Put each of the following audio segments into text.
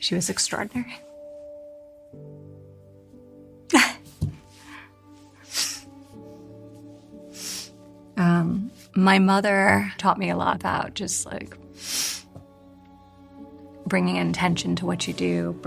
She was extraordinary. My mother taught me a lot about just like bringing intention to what you do,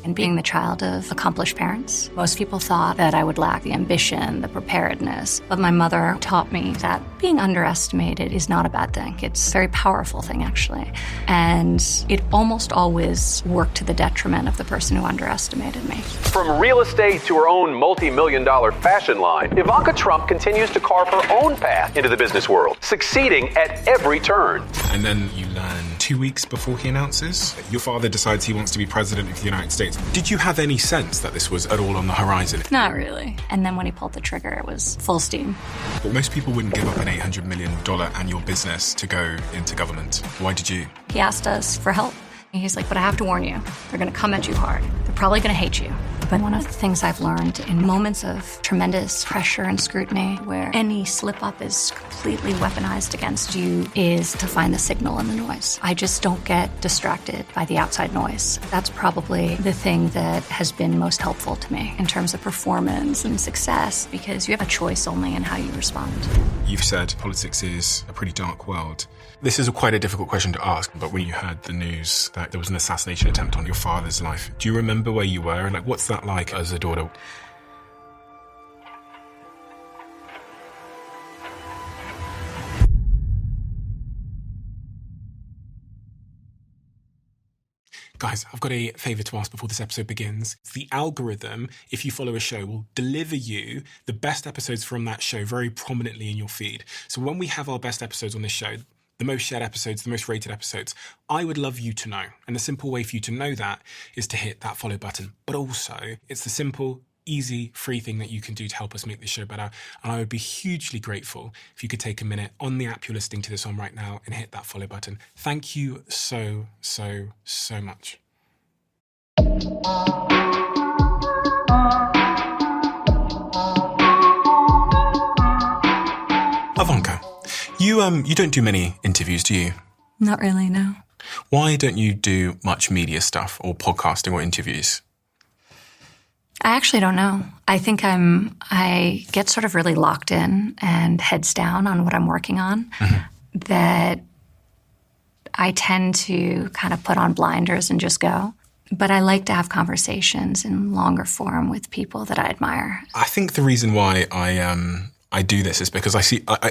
and being the child of accomplished parents. Most people thought that I would lack the ambition, the preparedness, but my mother taught me that being underestimated is not a bad thing. It's a very powerful thing, actually. And it almost always worked to the detriment of the person who underestimated me. From real estate to her own multi-million-dollar fashion line, Ivanka Trump continues to carve her own path into the business world, succeeding at every turn. And then you learn 2 weeks before he announces, your father decides he wants to be president of the United States. Did you have any sense that this was at all on the horizon? Not really. And then when he pulled the trigger, it was full steam. But most people wouldn't give up an $800 million annual business to go into government. Why did you? He asked us for help. He's like, but I have to warn you, they're going to come at you hard. They're probably going to hate you. But one of the things I've learned in moments of tremendous pressure and scrutiny, where any slip-up is completely weaponized against you, is to find the signal in the noise. I just don't get distracted by the outside noise. That's probably the thing that has been most helpful to me in terms of performance and success, because you have a choice only in how you respond. You've said politics is a pretty dark world. This is quite a difficult question to ask, but when you heard the news that there was an assassination attempt on your father's life, do you remember where you were? And what's that like as a daughter? Guys, I've got a favour to ask before this episode begins. The algorithm, if you follow a show, will deliver you the best episodes from that show very prominently in your feed. So when we have our best episodes on this show, the most shared episodes, the most rated episodes, I would love you to know. And the simple way for you to know that is to hit that follow button. But also, it's the simple, easy, free thing that you can do to help us make this show better. And I would be hugely grateful if you could take a minute on the app you're listening to this on right now and hit that follow button. Thank you so, so, so much. Ivanka, you don't do many interviews, do you? Not really, no. Why don't you do much media stuff or podcasting or interviews? I actually don't know. I think I get sort of really locked in and heads down on what I'm working on, that I tend to kind of put on blinders and just go. But I like to have conversations in longer form with people that I admire. I think the reason why I do this is because I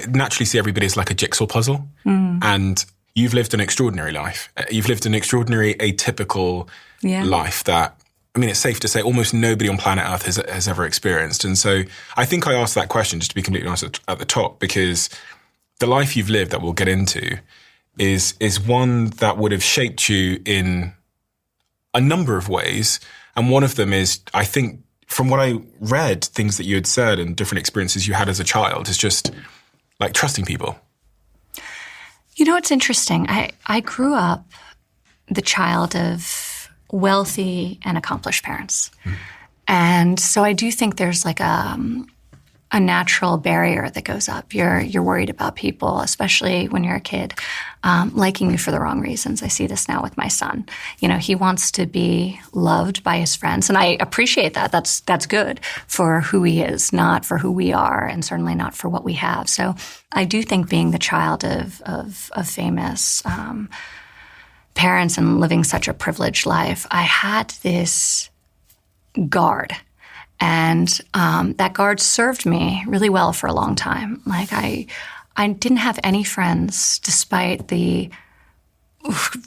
naturally see everybody as like a jigsaw puzzle. And you've lived an extraordinary life. You've lived an extraordinary, atypical life that, I mean, it's safe to say almost nobody on planet Earth has ever experienced. And so I think I asked that question, just to be completely honest, at the top, because the life you've lived that we'll get into is one that would have shaped you in a number of ways. And one of them is, I think, from what I read, things that you had said and different experiences you had as a child is just like trusting people. You know, it's interesting. I grew up the child of wealthy and accomplished parents. And so I do think there's like a natural barrier that goes up. You're worried about people, especially when you're a kid, liking you for the wrong reasons. I see this now with my son. You know, he wants to be loved by his friends, and I appreciate that. That's good for who he is, not for who we are, and certainly not for what we have. So I do think being the child of famous parents and living such a privileged life, I had this guard. And that guard served me really well for a long time. Like I didn't have any friends, despite the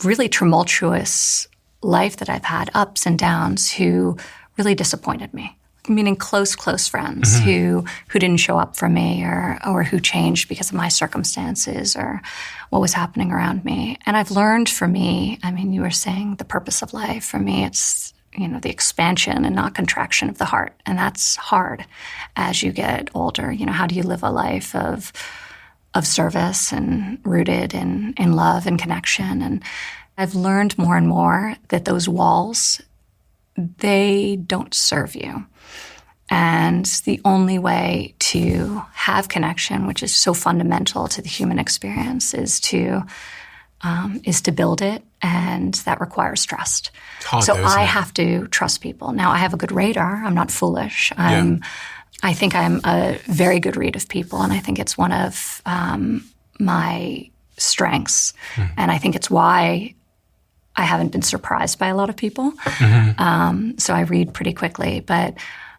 really tumultuous life that I've had, ups and downs, who really disappointed me. Meaning close friends who didn't show up for me or who changed because of my circumstances or what was happening around me. And I've learned, for me, I mean, you were saying the purpose of life. For me, it's, you know, the expansion and not contraction of the heart. And that's hard as you get older. You know, how do you live a life of service and rooted in love and connection? And I've learned more and more that those walls, they don't serve you. And the only way to have connection, which is so fundamental to the human experience, is to is to build it, and that requires trust. Hard, so though, isn't I it? have to trust people. Now, I have a good radar. I'm not foolish. I think I'm a very good read of people, and I think it's one of my strengths. And I think it's why I haven't been surprised by a lot of people. So I read pretty quickly. But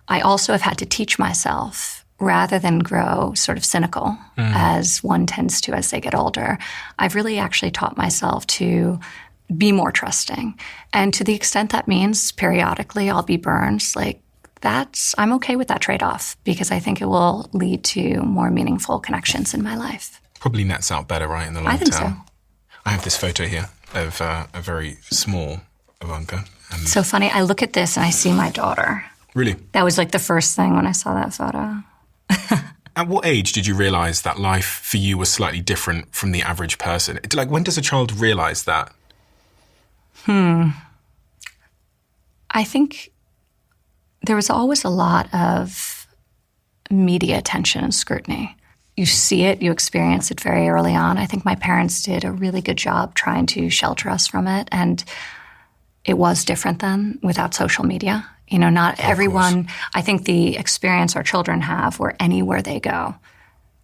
I also have had to teach myself, rather than grow sort of cynical, as one tends to as they get older, I've really actually taught myself to be more trusting. And to the extent that means periodically I'll be burned, like I'm okay with that trade-off, because I think it will lead to more meaningful connections in my life. Probably nets out better, right, in the long term. I think so. I have this photo here of a very small Ivanka. It's so funny. I look at this and I see my daughter. Really? That was like the first thing when I saw that photo. At what age did you realize that life for you was slightly different from the average person? Like, when does a child realize that? I think there was always a lot of media attention and scrutiny. You see it, you experience it very early on. I think my parents did a really good job trying to shelter us from it. And it was different then without social media. You know, not everyone, I think the experience our children have where anywhere they go,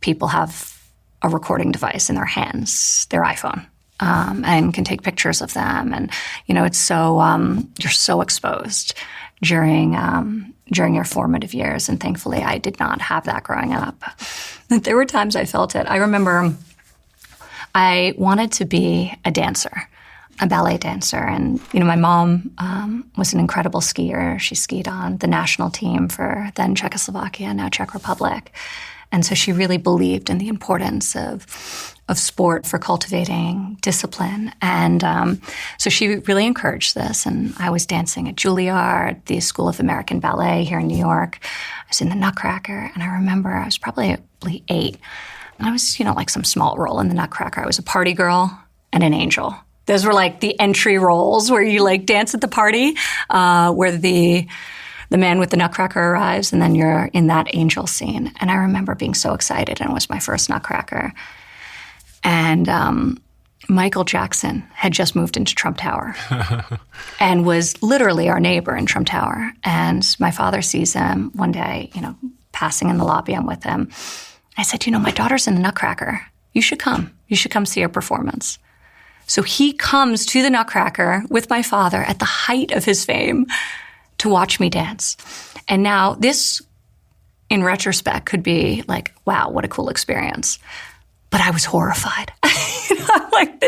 people have a recording device in their hands, their iPhone, and can take pictures of them. And, you know, it's so, you're so exposed during your formative years. And thankfully, I did not have that growing up. There were times I felt it. I remember I wanted to be a dancer, a ballet dancer. And, you know, my mom was an incredible skier. She skied on the national team for then Czechoslovakia, now Czech Republic. And so she really believed in the importance of sport for cultivating discipline. And so she really encouraged this. And I was dancing at Juilliard, the School of American Ballet here in New York. I was in the Nutcracker. And I remember I was probably 8. And I was, you know, like some small role in the Nutcracker. I was a party girl and an angel. Those were like the entry roles where you like dance at the party, where the man with the Nutcracker arrives, and then you're in that angel scene. And I remember being so excited, and it was my first Nutcracker. And Michael Jackson had just moved into Trump Tower and was literally our neighbor in Trump Tower. And my father sees him one day, you know, passing in the lobby. I'm with him. I said, you know, my daughter's in the Nutcracker. You should come. You should come see her performance. So he comes to the Nutcracker with my father at the height of his fame to watch me dance. And now this, in retrospect, could be like, wow, what a cool experience. But I was horrified. I'm like,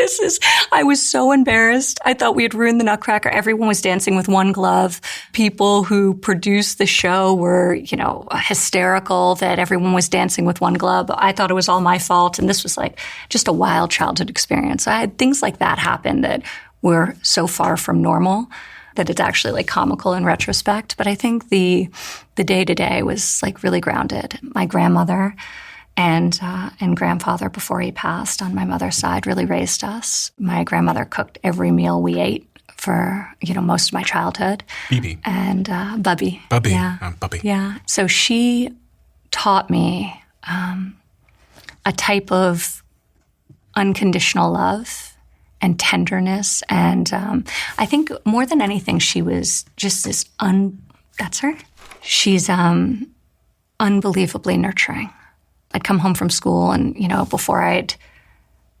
I was so embarrassed. I thought we had ruined the Nutcracker. Everyone was dancing with one glove. People who produced the show were, you know, hysterical that everyone was dancing with one glove. I thought it was all my fault. And this was like just a wild childhood experience. I had things like that happen that were so far from normal that it's actually like comical in retrospect. But I think the day-to-day was like really grounded. My grandmother and grandfather, before he passed on my mother's side, really raised us. My grandmother cooked every meal we ate for, you know, most of my childhood. Bibi. And Bubby. Bubby. Yeah. Bubby. Yeah. So she taught me a type of unconditional love and tenderness. And I think more than anything, she was just this that's her. She's unbelievably nurturing. I'd come home from school and, you know, before I'd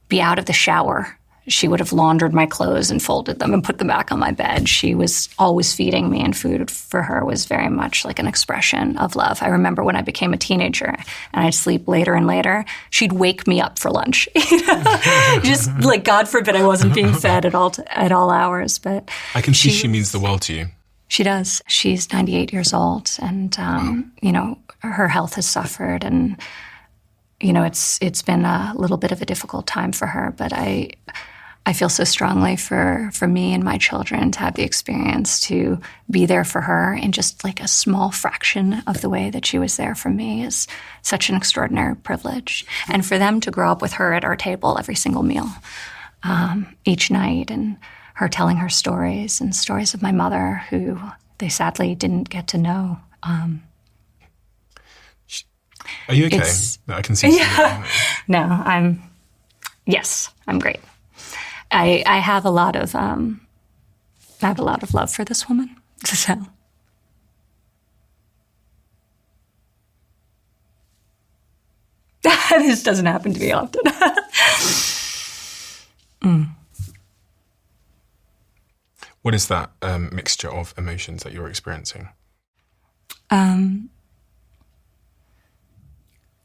be out of the shower, she would have laundered my clothes and folded them and put them back on my bed. She was always feeding me, and food for her was very much like an expression of love. I remember when I became a teenager and I'd sleep later and later, she'd wake me up for lunch. Just like, God forbid I wasn't being fed at all hours. But I can see she means the world to you. She does. She's 98 years old, and, you know, her health has suffered, and you know, it's been a little bit of a difficult time for her, but I feel so strongly for me and my children to have the experience to be there for her in just like a small fraction of the way that she was there for me is such an extraordinary privilege. And for them to grow up with her at our table every single meal, each night, and her telling her stories and stories of my mother, who they sadly didn't get to know. Are you okay? I can see. Yeah. No, I'm great. I have a lot of love for this woman. So. This doesn't happen to me often. What is that mixture of emotions that you're experiencing?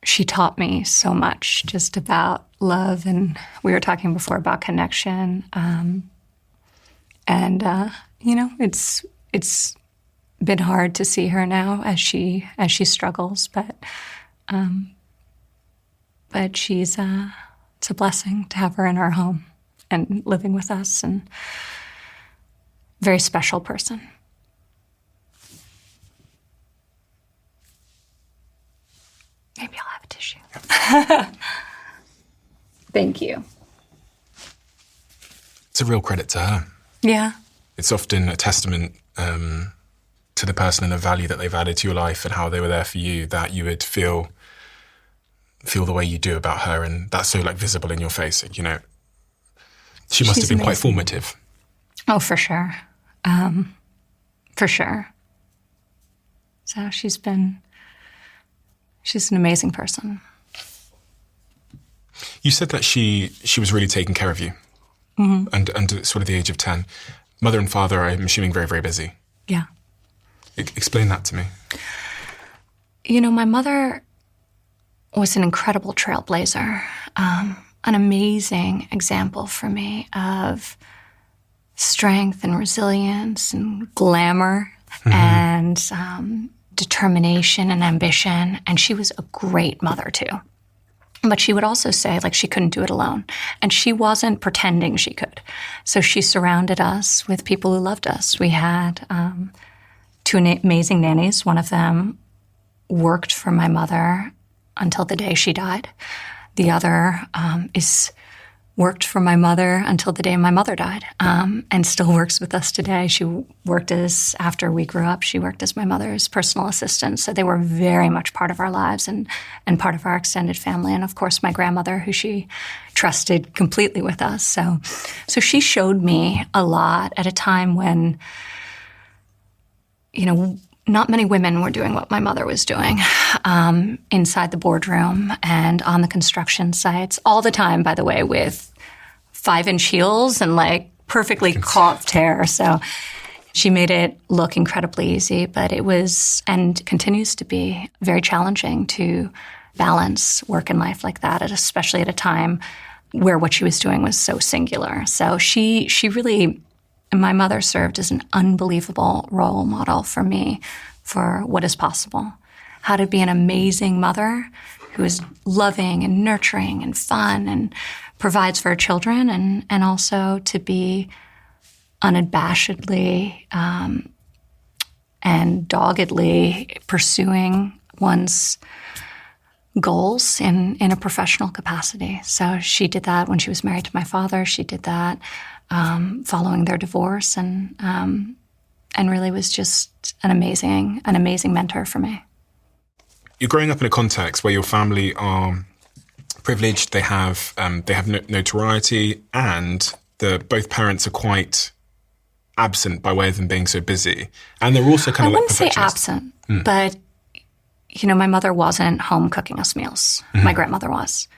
She taught me so much just about love, and we were talking before about connection. It's been hard to see her now as she struggles, but she's it's a blessing to have her in our home and living with us, and very special person. Maybe I'll have a tissue. Thank you. It's a real credit to her. Yeah. It's often a testament to the person and the value that they've added to your life and how they were there for you, that you would feel the way you do about her, and that's so visible in your face. She must have been amazing. Quite formative. Oh, for sure. For sure. So she's an amazing person. You said that she was really taking care of you, under sort of the age of 10. Mother and father, I'm assuming, very, very busy. Yeah. Explain that to me. My mother was an incredible trailblazer, an amazing example for me of strength and resilience and glamour and determination and ambition. And she was a great mother, too. But she would also say, she couldn't do it alone. And she wasn't pretending she could. So she surrounded us with people who loved us. We had 2 amazing nannies. One of them worked for my mother until the day she died. The other worked for my mother until the day my mother died, and still works with us today. After we grew up, she worked as my mother's personal assistant. So they were very much part of our lives and part of our extended family. And of course, my grandmother, who she trusted completely with us. So she showed me a lot at a time when, not many women were doing what my mother was doing, inside the boardroom and on the construction sites all the time, by the way, with 5-inch heels and perfectly coiffed hair. So she made it look incredibly easy, but it was and continues to be very challenging to balance work and life like that, especially at a time where what she was doing was so singular. So she really... And my mother served as an unbelievable role model for me for what is possible. How to be an amazing mother who is loving and nurturing and fun and provides for her children, and also to be unabashedly and doggedly pursuing one's goals in a professional capacity. So she did that when she was married to my father. She did that following their divorce, and really was just an amazing mentor for me. You're growing up in a context where your family are privileged. They have notoriety, and both parents are quite absent by way of them being so busy, and they're also kind of I wouldn't say perfectionists. absent, but my mother wasn't home cooking us meals. Mm-hmm. My grandmother was,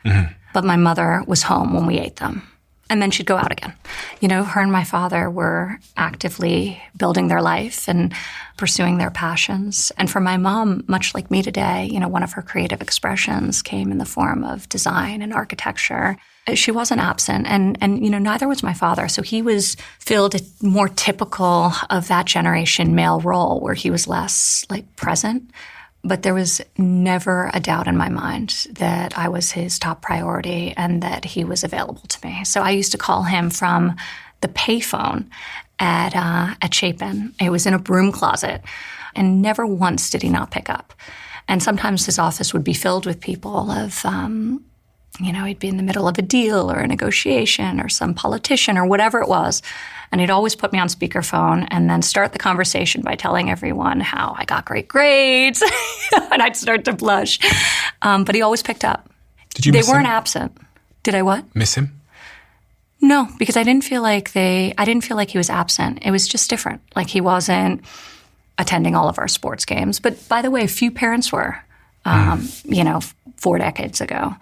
but my mother was home when we ate them. And then she'd go out again. Her and my father were actively building their life and pursuing their passions. And for my mom, much like me today, one of her creative expressions came in the form of design and architecture. She wasn't absent, and neither was my father. So he was filled a more typical of that generation male role, where he was less present. But there was never a doubt in my mind that I was his top priority and that he was available to me. So I used to call him from the payphone at Chapin. It was in a broom closet, and never once did he not pick up. And sometimes his office would be filled with people he'd be in the middle of a deal or a negotiation or some politician or whatever it was. And he'd always put me on speakerphone and then start the conversation by telling everyone how I got great grades. And I'd start to blush. But he always picked up. Did you miss him? They weren't absent. Did I what? Miss him? No, because I didn't feel like he was absent. It was just different. Like he wasn't attending all of our sports games. But by the way, few parents were, 4 decades ago.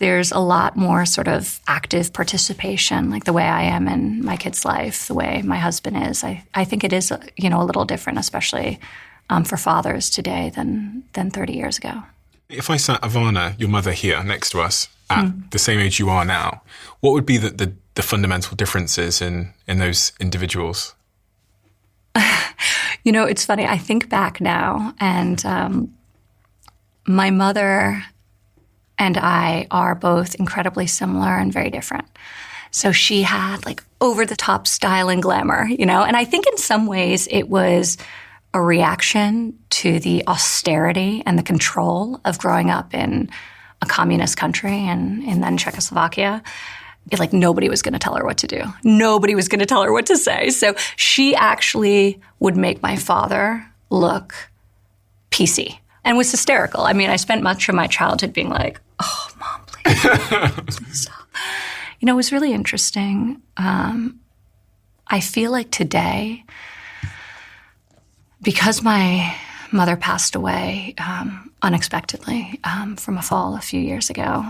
There's a lot more sort of active participation, like the way I am in my kid's life, the way my husband is. I think it is, a little different, especially for fathers today than 30 years ago. If I sat Ivana, your mother, here next to us at the same age you are now, what would be the fundamental differences in those individuals? It's funny. I think back now, and my mother and I are both incredibly similar and very different. So she had like over-the-top style and glamour, and I think in some ways it was a reaction to the austerity and the control of growing up in a communist country and then Czechoslovakia. Like nobody was going to tell her what to do. Nobody was going to tell her what to say. So she actually would make my father look PC and was hysterical. I mean, I spent much of my childhood being like, oh, Mom, please stop. It was really interesting. I feel like today, because my mother passed away unexpectedly from a fall a few years ago,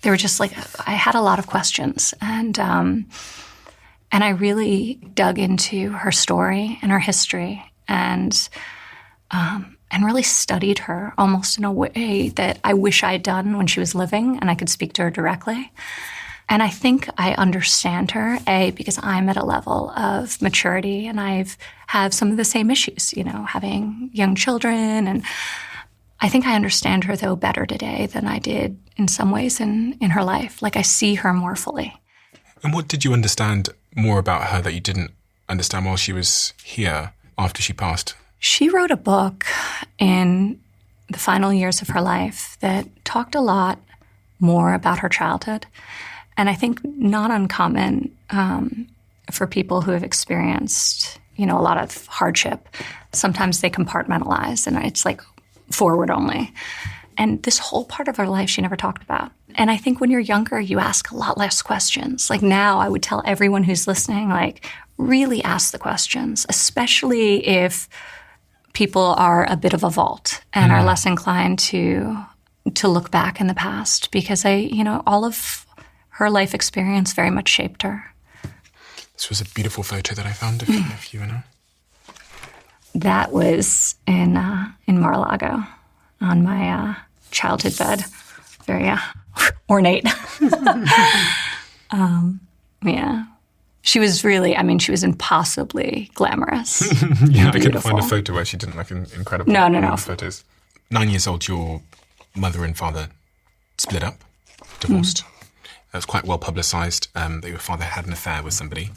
there were just like, I had a lot of questions. And I really dug into her story and her history and really studied her almost in a way that I wish I had done when she was living and I could speak to her directly. And I think I understand her, because I'm at a level of maturity and have some of the same issues, having young children. And I think I understand her, though, better today than I did in some ways in her life. Like I see her more fully. And what did you understand more about her that you didn't understand while she was here after she passed? She wrote a book in the final years of her life that talked a lot more about her childhood. And I think not uncommon for people who have experienced, a lot of hardship. Sometimes they compartmentalize and it's like forward only. And this whole part of her life she never talked about. And I think when you're younger, you ask a lot less questions. Like now I would tell everyone who's listening, like really ask the questions, especially if people are a bit of a vault and are less inclined to look back in the past, because all of her life experience very much shaped her. This was a beautiful photo that I found of you and her. That was in Mar-a-Lago on my childhood bed. Very ornate. Yeah. She was really, she was impossibly glamorous. Yeah, I couldn't find a photo where she didn't look incredible. No. Photos. 9 years old, your mother and father split up, divorced. It was quite well publicised that your father had an affair with somebody.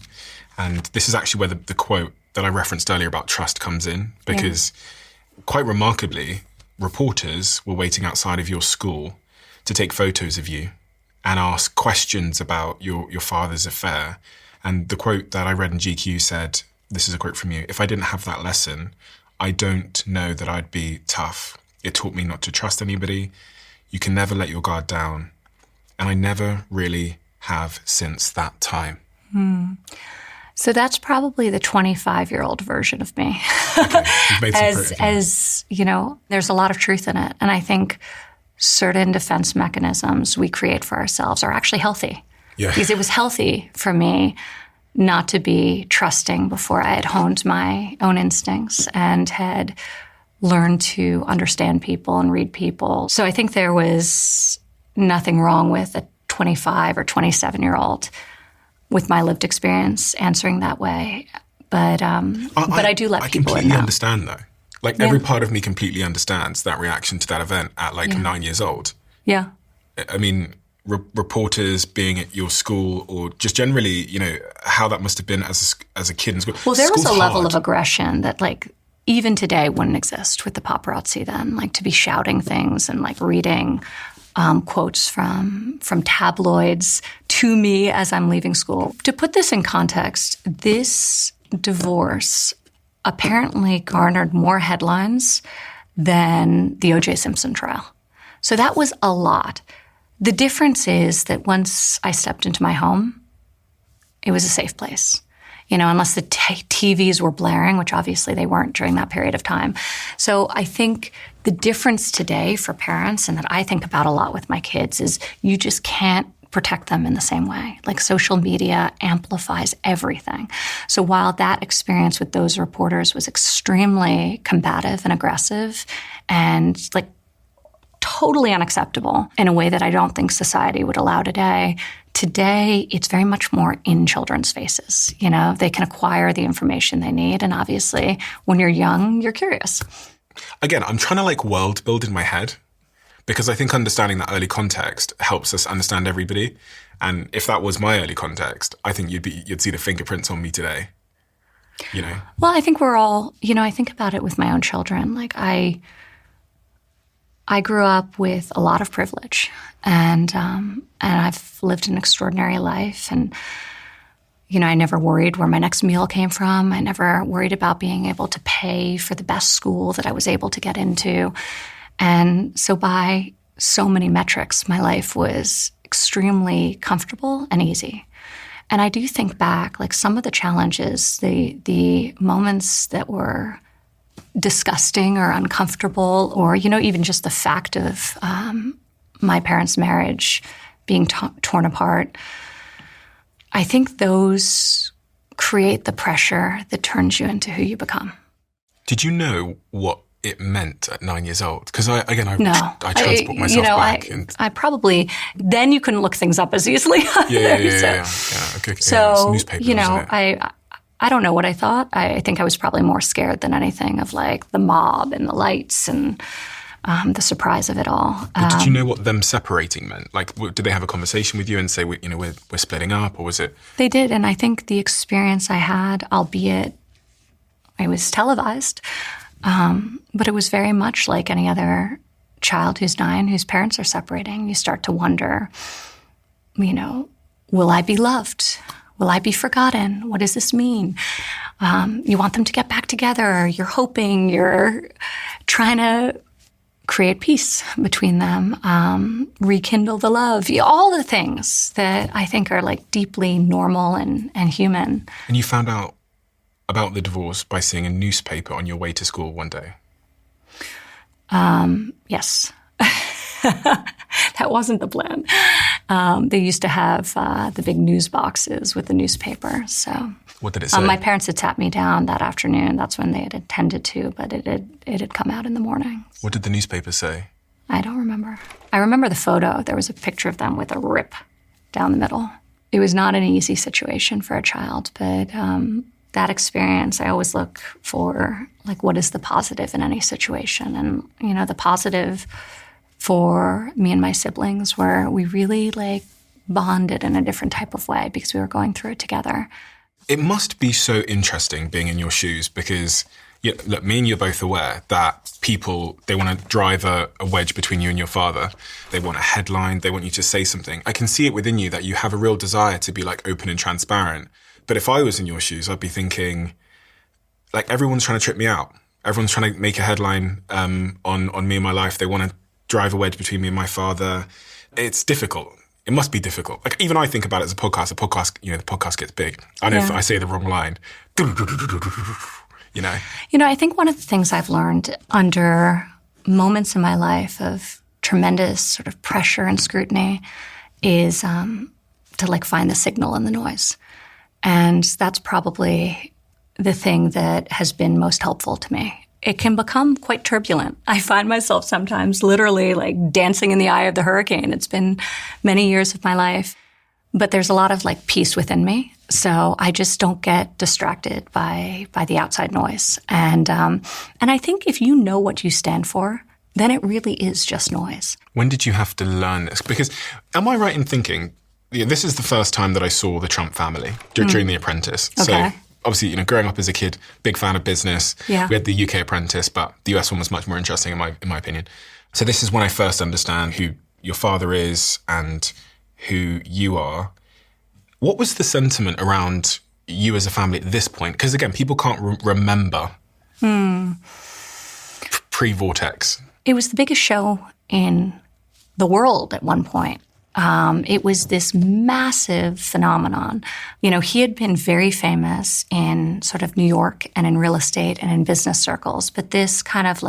And this is actually where the quote that I referenced earlier about trust comes in, because quite remarkably, reporters were waiting outside of your school to take photos of you and ask questions about your father's affair. And the quote that I read in GQ said, this is a quote from you, "If I didn't have that lesson, I don't know that I'd be tough. It taught me not to trust anybody. You can never let your guard down. And I never really have since that time." So that's probably the 25-year-old version of me. Okay. You've made some as there's a lot of truth in it. And I think certain defense mechanisms we create for ourselves are actually healthy. Yeah. Because it was healthy for me not to be trusting before I had honed my own instincts and had learned to understand people and read people. So I think there was nothing wrong with a 25 or 27-year-old with my lived experience answering that way. But I do let people in now. I completely understand, though. Like, every part of me completely understands that reaction to that event at, 9 years old. Yeah. I mean, reporters being at your school, or just generally, how that must have been as a kid in school. Well, there was a level of aggression that, even today wouldn't exist with the paparazzi then. To be shouting things and, reading quotes from tabloids to me as I'm leaving school. To put this in context, this divorce apparently garnered more headlines than the O.J. Simpson trial. So that was a lot. The difference is that once I stepped into my home, it was a safe place. Unless the TVs were blaring, which obviously they weren't during that period of time. So I think the difference today for parents, and that I think about a lot with my kids, is you just can't protect them in the same way. Like, social media amplifies everything. So while that experience with those reporters was extremely combative and aggressive and like totally unacceptable in a way that I don't think society would allow today, it's very much more in children's faces. They can acquire the information they need. And obviously, when you're young, you're curious. Again, I'm trying to like world build in my head, because I think understanding that early context helps us understand everybody. And if that was my early context, I think you'd see the fingerprints on me today. Well, I think we're all, I think about it with my own children. Like, I grew up with a lot of privilege, and I've lived an extraordinary life. And, I never worried where my next meal came from. I never worried about being able to pay for the best school that I was able to get into. And so by so many metrics, my life was extremely comfortable and easy. And I do think back, like, some of the challenges, the moments that were disgusting or uncomfortable, or, even just the fact of my parents' marriage being torn apart, I think those create the pressure that turns you into who you become. Did you know what it meant at 9 years old? Because I transport myself back. I probably, then you couldn't look things up as easily. Yeah. Okay. So, it's newspaper, I don't know what I thought. I think I was probably more scared than anything of like the mob and the lights and the surprise of it all. But did you know what them separating meant? Like, did they have a conversation with you and say, we're splitting up, or was it? They did, and I think the experience I had, albeit it was televised, but it was very much like any other child who's 9, whose parents are separating. You start to wonder, will I be loved? Will I be forgotten? What does this mean? You want them to get back together. You're hoping, you're trying to create peace between them, rekindle the love, all the things that I think are like deeply normal and human. And you found out about the divorce by seeing a newspaper on your way to school one day? Yes. That wasn't the plan. They used to have the big news boxes with the newspaper. So, what did it say? My parents had sat me down that afternoon. That's when they had attended to, but it had come out in the morning. What did the newspaper say? I don't remember. I remember the photo. There was a picture of them with a rip down the middle. It was not an easy situation for a child, but that experience, I always look for, like, what is the positive in any situation? And, the positive for me and my siblings were we really, like, bonded in a different type of way because we were going through it together. It must be so interesting being in your shoes because, look, me and you are both aware that people, they want to drive a wedge between you and your father. They want a headline. They want you to say something. I can see it within you that you have a real desire to be, like, open and transparent. But if I was in your shoes, I'd be thinking, like, everyone's trying to trip me out. Everyone's trying to make a headline on me and my life. They want to drive a wedge between me and my father. It's difficult. It must be difficult. Like, even I think about it as a podcast. The podcast gets big. I know if I say the wrong line, I think one of the things I've learned under moments in my life of tremendous sort of pressure and scrutiny is to, like, find the signal in the noise. And that's probably the thing that has been most helpful to me. It can become quite turbulent. I find myself sometimes literally, like, dancing in the eye of the hurricane. It's been many years of my life, but there's a lot of, like, peace within me. So I just don't get distracted by the outside noise. And I think if you know what you stand for, then it really is just noise. When did you have to learn this? Because am I right in thinking, this is the first time that I saw the Trump family during The Apprentice. Okay. So obviously, growing up as a kid, big fan of business. Yeah. We had the UK Apprentice, but the US one was much more interesting in my opinion. So this is when I first understand who your father is and who you are. What was the sentiment around you as a family at this point? Because again, people can't remember pre-Vortex. It was the biggest show in the world at one point. It was this massive phenomenon. He had been very famous in sort of New York and in real estate and in business circles, but this kind of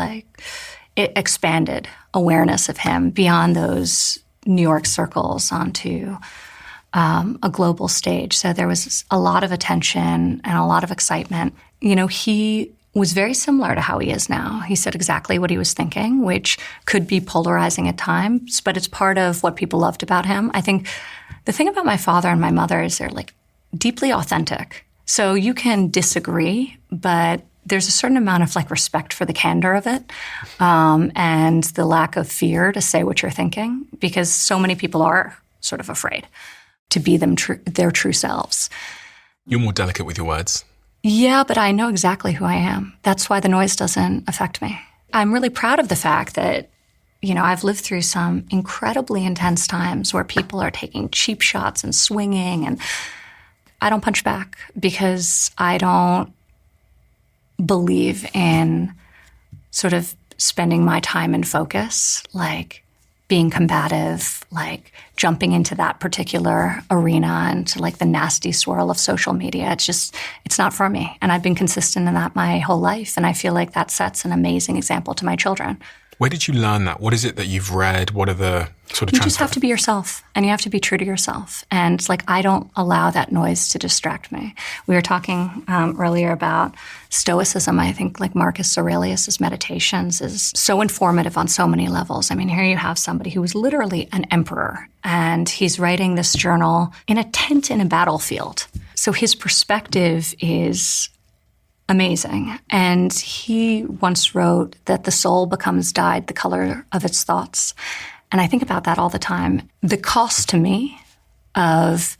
it expanded awareness of him beyond those New York circles onto a global stage. So there was a lot of attention and a lot of excitement. He was very similar to how he is now. He said exactly what he was thinking, which could be polarizing at times, but it's part of what people loved about him. I think the thing about my father and my mother is they're deeply authentic. So you can disagree, but there's a certain amount of respect for the candor of it, and the lack of fear to say what you're thinking, because so many people are sort of afraid to be their true selves. You're more delicate with your words. Yeah, but I know exactly who I am. That's why the noise doesn't affect me. I'm really proud of the fact that, I've lived through some incredibly intense times where people are taking cheap shots and swinging, and I don't punch back because I don't believe in sort of spending my time and focus, being combative, jumping into that particular arena and to the nasty swirl of social media. It's not for me. And I've been consistent in that my whole life. And I feel like that sets an amazing example to my children. Where did you learn that? What is it that you've read? What are the sort of You just have to be yourself, and you have to be true to yourself. And I don't allow that noise to distract me. We were talking earlier about Stoicism. I think Marcus Aurelius' meditations is so informative on so many levels. I mean, here you have somebody who was literally an emperor, and he's writing this journal in a tent in a battlefield. So his perspective is amazing. And he once wrote that the soul becomes dyed the color of its thoughts. And I think about that all the time. The cost to me of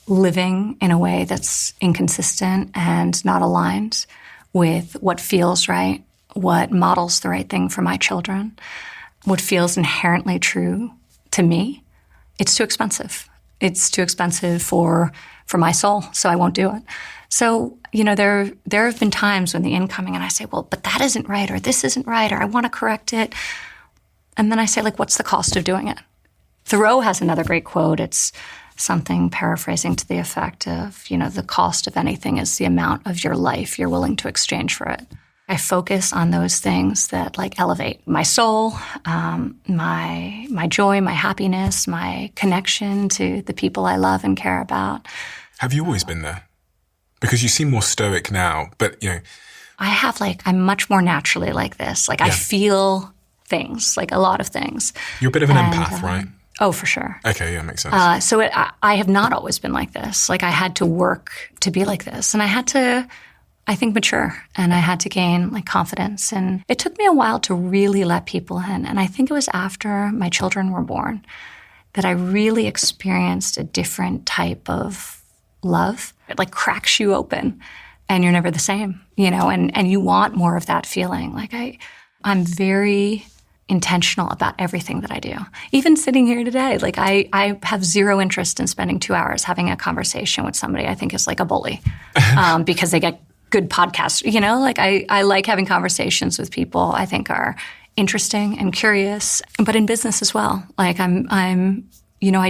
living in a way that's inconsistent and not aligned with what feels right, what models the right thing for my children, what feels inherently true to me, it's too expensive. It's too expensive for my soul, so I won't do it. So, there have been times when the incoming and I say, well, but that isn't right, or this isn't right, or I want to correct it. And then I say, what's the cost of doing it? Thoreau has another great quote. It's something paraphrasing to the effect of, the cost of anything is the amount of your life you're willing to exchange for it. I focus on those things that elevate my soul, my joy, my happiness, my connection to the people I love and care about. Have you always been there? Because you seem more stoic now, but I have I'm much more naturally like this. I feel things, a lot of things. You're a bit of an empath, right? Oh, for sure. Okay, yeah, makes sense. So I have not always been like this. I had to work to be like this, and I had to, I think, mature, and I had to gain confidence. And it took me a while to really let people in. And I think it was after my children were born that I really experienced a different type of love. It cracks you open, and you're never the same, and you want more of that feeling. I'm very intentional about everything that I do. Even sitting here today, I have zero interest in spending 2 hours having a conversation with somebody I think is a bully, because they get good podcasts. I like having conversations with people I think are interesting and curious, but in business as well. I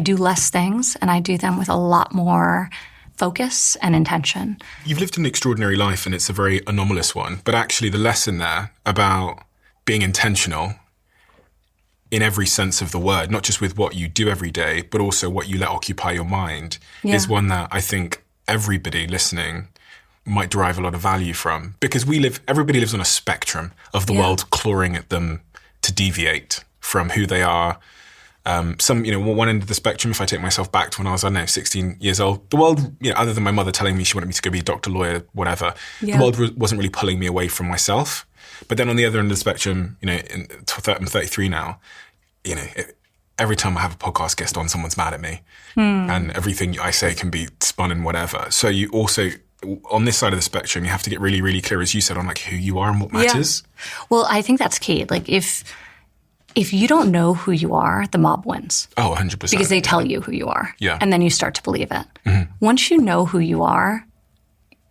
do less things, and I do them with a lot more focus and intention. You've lived an extraordinary life, and it's a very anomalous one. But actually the lesson there about being intentional in every sense of the word, not just with what you do every day, but also what you let occupy your mind, is one that I think everybody listening might derive a lot of value from. Because everybody lives on a spectrum of the world clawing at them to deviate from who they are. One end of the spectrum, if I take myself back to when I was, 16 years old, the world, other than my mother telling me she wanted me to go be a doctor, lawyer, whatever, the world wasn't really pulling me away from myself. But then on the other end of the spectrum, I'm 33 now, every time I have a podcast guest on, someone's mad at me. And everything I say can be spun and whatever. So you also, on this side of the spectrum, you have to get really, really clear, as you said, on who you are and what matters. Yeah. Well, I think that's key. If you don't know who you are, the mob wins. Oh, 100%. Because they tell you who you are. Yeah. And then you start to believe it. Mm-hmm. Once you know who you are,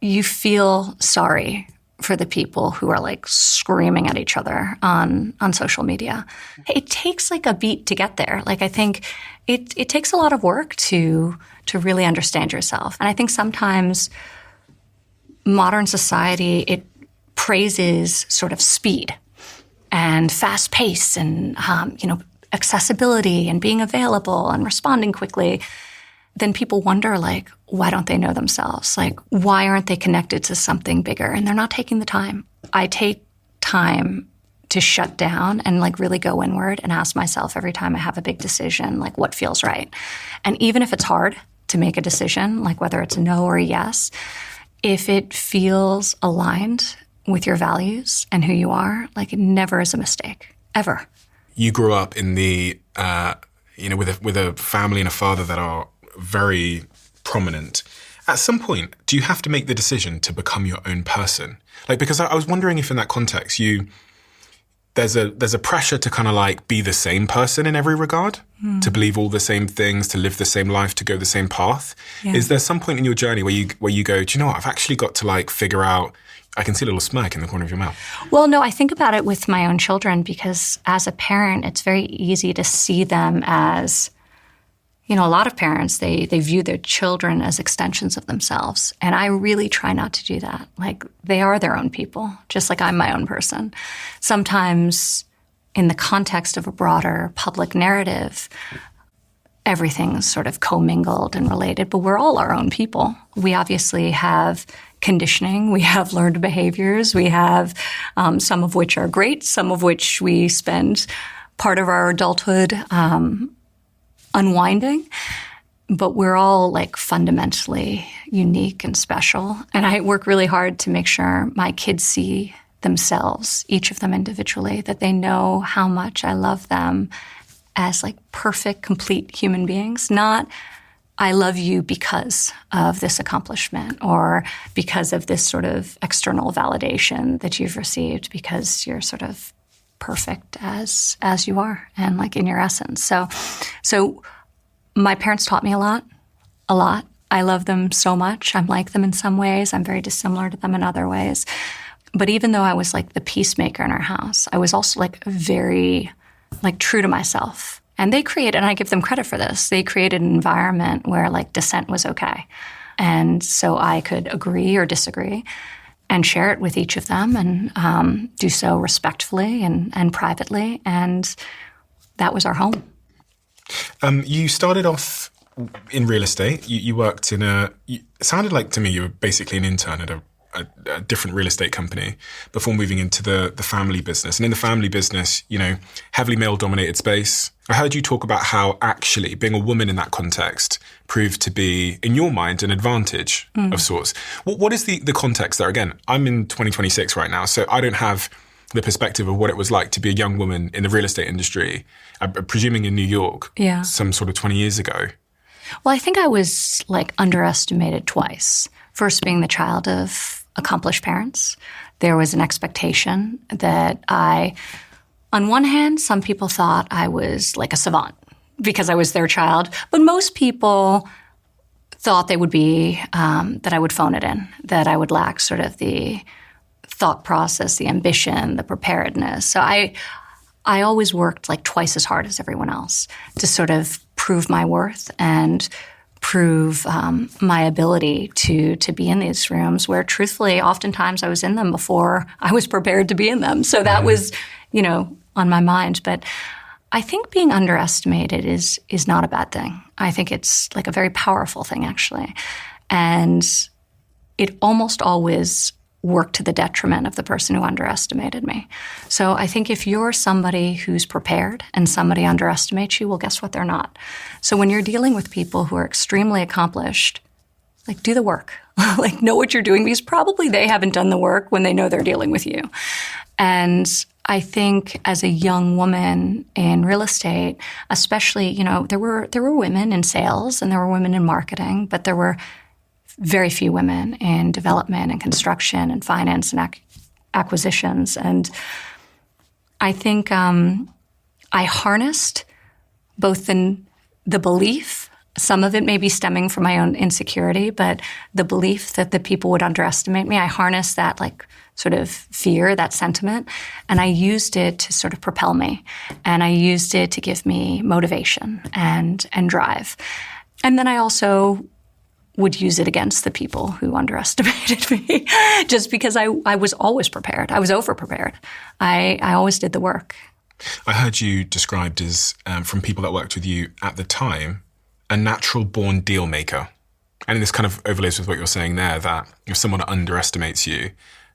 you feel sorry for the people who are like screaming at each other on social media. It takes like a beat to get there. Like I think it takes a lot of work to really understand yourself. And I think sometimes modern society, it praises sort of speed and fast pace and, accessibility and being available and responding quickly. Then people wonder, like, why don't they know themselves? Like, why aren't they connected to something bigger? And they're not taking the time. I take time to shut down and like really go inward and ask myself every time I have a big decision, like what feels right. And even if it's hard to make a decision, like whether it's a no or a yes, if it feels aligned with your values and who you are, like it never is a mistake, ever. You grew up in the, with a family and a father that are very prominent. At some point, do you have to make the decision to become your own person? Like, because I was wondering if in that context, there's a pressure to kind of like be the same person in every regard, to believe all the same things, to live the same life, to go the same path. Yeah. Is there some point in your journey where you go, do you know what? I've actually got to like figure out. I can see a little smirk in the corner of your mouth. Well, no, I think about it with my own children because as a parent, it's very easy to see them as, a lot of parents, they view their children as extensions of themselves. And I really try not to do that. Like they are their own people, just like I'm my own person. Sometimes in the context of a broader public narrative, everything's sort of commingled and related, but we're all our own people. We obviously have conditioning, we have learned behaviors, we have some of which are great, some of which we spend part of our adulthood unwinding, but we're all like fundamentally unique and special. And I work really hard to make sure my kids see themselves, each of them individually, that they know how much I love them as like perfect, complete human beings, not I love you because of this accomplishment or because of this sort of external validation that you've received because you're sort of perfect as you are and like in your essence. So my parents taught me a lot. I love them so much. I'm like them in some ways. I'm very dissimilar to them in other ways. But even though I was like the peacemaker in our house, I was also like very like true to myself. And they created, and I give them credit for this, they created an environment where like dissent was okay. And so I could agree or disagree and share it with each of them and do so respectfully and privately. And that was our home. You started off in real estate. You worked in it sounded like to me you were basically an intern at a different real estate company before moving into the family business. And in the family business, heavily male-dominated space. I heard you talk about how actually being a woman in that context proved to be, in your mind, an advantage of sorts. What is the context there? Again, I'm in 2026 right now, so I don't have the perspective of what it was like to be a young woman in the real estate industry, presuming in New York, some sort of 20 years ago. Well, I think I was like underestimated twice. First, being the child of accomplished parents, there was an expectation that on one hand, some people thought I was like a savant because I was their child, but most people thought they would be, that I would phone it in, that I would lack sort of the thought process, the ambition, the preparedness. So I always worked like twice as hard as everyone else to sort of prove my worth and prove my ability to be in these rooms where truthfully, oftentimes I was in them before I was prepared to be in them. So that was, on my mind. But I think being underestimated is not a bad thing. I think it's like a very powerful thing, actually. And it almost always worked to the detriment of the person who underestimated me. So I think if you're somebody who's prepared and somebody underestimates you, well, guess what? They're not. So when you're dealing with people who are extremely accomplished, like do the work, like know what you're doing because probably they haven't done the work when they know they're dealing with you. And I think as a young woman in real estate, especially, there were women in sales and there were women in marketing, but there were very few women in development and construction and finance and acquisitions. And I think I harnessed both the belief Some of it may be stemming from my own insecurity, but the belief that the people would underestimate me, I harnessed that like sort of fear, that sentiment, and I used it to sort of propel me. And I used it to give me motivation and drive. And then I also would use it against the people who underestimated me just because I was always prepared. I was over-prepared. I always did the work. I heard you described as, from people that worked with you at the time, a natural-born deal maker. And this kind of overlays with what you're saying there, that if someone underestimates you,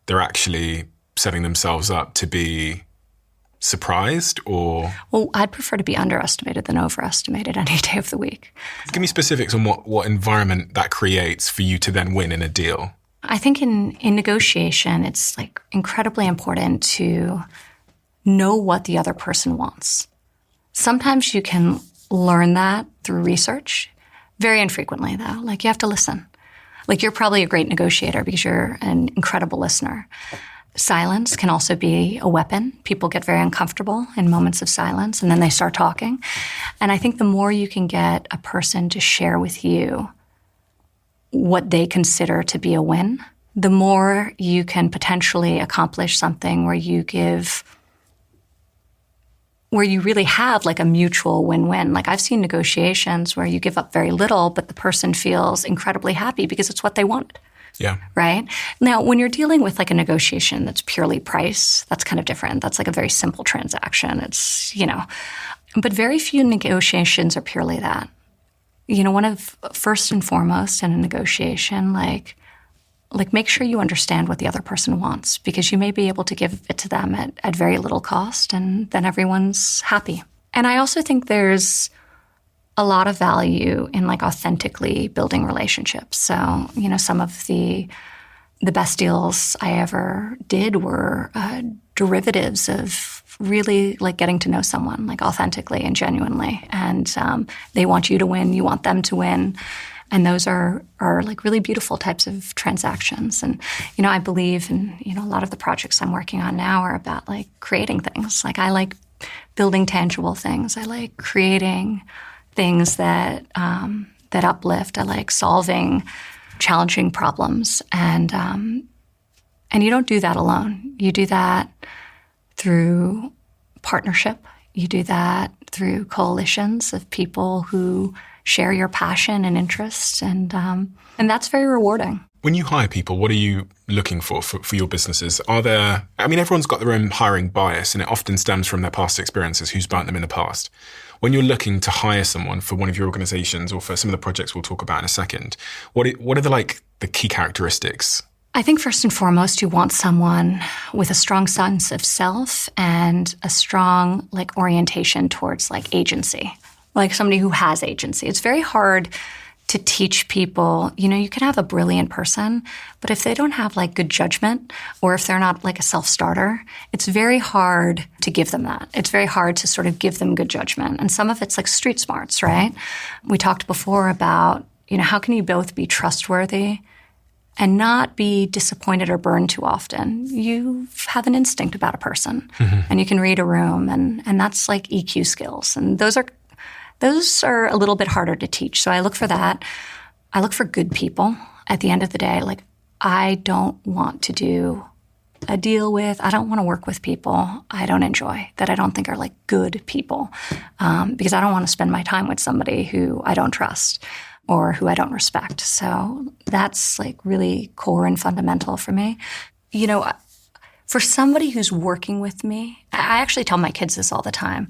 they're actually setting themselves up to be surprised or... Well, I'd prefer to be underestimated than overestimated any day of the week. Give me specifics on what environment that creates for you to then win in a deal. I think in negotiation, it's like incredibly important to know what the other person wants. Sometimes you can learn that through research. Very infrequently, though. Like, you have to listen. Like, you're probably a great negotiator because you're an incredible listener. Silence can also be a weapon. People get very uncomfortable in moments of silence, and then they start talking. And I think the more you can get a person to share with you what they consider to be a win, the more you can potentially accomplish something where you really have like a mutual win-win. Like, I've seen negotiations where you give up very little, but the person feels incredibly happy because it's what they wanted. Yeah. Right? Now, when you're dealing with like a negotiation that's purely price, that's kind of different. That's like a very simple transaction. It's, but very few negotiations are purely that. One of first and foremost in a negotiation, like make sure you understand what the other person wants, because you may be able to give it to them at very little cost, and then everyone's happy. And I also think there's a lot of value in like authentically building relationships. So, some of the best deals I ever did were derivatives of really like getting to know someone like authentically and genuinely. And they want you to win, you want them to win. And those are like really beautiful types of transactions. And, I believe in, a lot of the projects I'm working on now are about like creating things. Like, I like building tangible things. I like creating things that uplift. I like solving challenging problems. And you don't do that alone. You do that through partnership. You do that through coalitions of people who share your passion and interests, and that's very rewarding. When you hire people, what are you looking for your businesses? Everyone's got their own hiring bias, and it often stems from their past experiences, who's burnt them in the past. When you're looking to hire someone for one of your organizations or for some of the projects we'll talk about in a second, what are the key characteristics? I think first and foremost, you want someone with a strong sense of self and a strong like orientation towards like agency, like somebody who has agency. It's very hard to teach people, you can have a brilliant person, but if they don't have like good judgment, or if they're not like a self-starter, it's very hard to give them that. It's very hard to sort of give them good judgment. And some of it's like street smarts, right? We talked before about, how can you both be trustworthy and not be disappointed or burned too often? You have an instinct about a person, and you can read a room, and that's like EQ skills. And those are a little bit harder to teach. So I look for that. I look for good people. At the end of the day, like, I don't want to do a deal with, I don't want to work with people I don't enjoy, that I don't think are like good people, because I don't want to spend my time with somebody who I don't trust or who I don't respect. So that's like really core and fundamental for me. For somebody who's working with me, I actually tell my kids this all the time,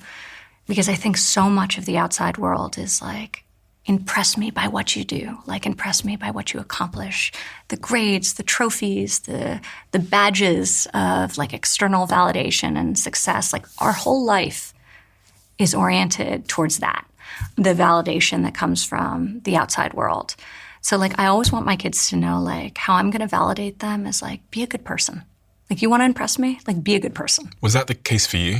because I think so much of the outside world is like, impress me by what you do, like impress me by what you accomplish, the grades, the trophies, the badges of like external validation and success. Like, our whole life is oriented towards that, the validation that comes from the outside world. So like, I always want my kids to know like how I'm going to validate them is like, be a good person. Like, you want to impress me? Like, be a good person. Was that the case for you?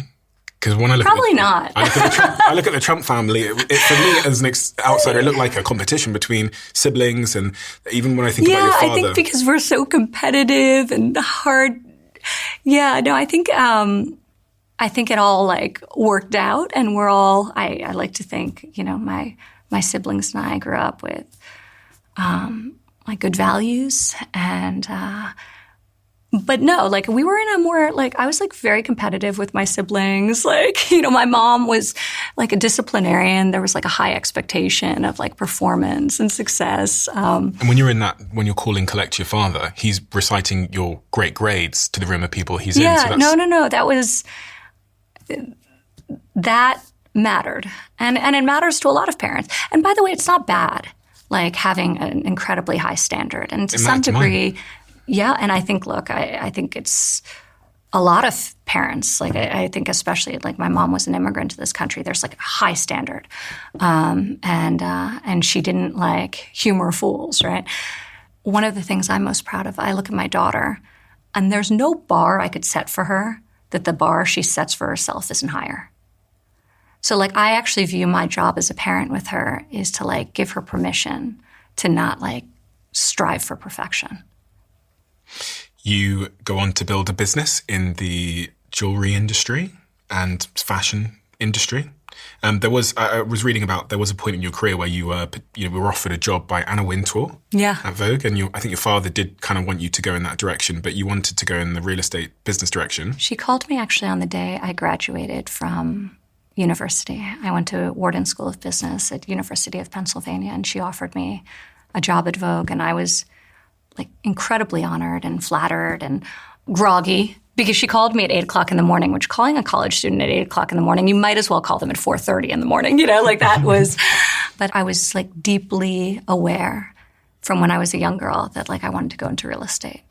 Because when I look not. I look at the Trump family. For me, as an outsider, it looked like a competition between siblings, and even when I think about your father. Yeah, I think because we're so competitive and hard. Yeah, no, I think it all like worked out, and we're all. I like to think, my my siblings and I grew up with like good values and but no, like we were in a more like I was like very competitive with my siblings. Like, you know, my mom was like a disciplinarian. There was like a high expectation of like performance and success. And when you're calling collect your father, he's reciting your great grades to the room of people he's in. So no. That mattered. And it matters to a lot of parents. And by the way, it's not bad, like having an incredibly high standard. And to some degree, yeah. And I think, look, I think it's a lot of parents, like I think especially like my mom was an immigrant to this country. There's like a high standard. And she didn't like humor fools, right? One of the things I'm most proud of, I look at my daughter and there's no bar I could set for her that the bar she sets for herself isn't higher. So like I actually view my job as a parent with her is to like give her permission to not like strive for perfection. You go on to build a business in the jewelry industry and fashion industry. I was reading about there was a point in your career where you were offered a job by Anna Wintour at Vogue, and I think your father did kind of want you to go in that direction, but you wanted to go in the real estate business direction. She called me actually on the day I graduated from university. I went to Wharton School of Business at University of Pennsylvania, and she offered me a job at Vogue, and I was like incredibly honored and flattered and groggy because she called me at 8 o'clock in the morning, which calling a college student at 8 o'clock in the morning, you might as well call them at 4:30 in the morning, you know, like that was, but I was like deeply aware from when I was a young girl that like I wanted to go into real estate.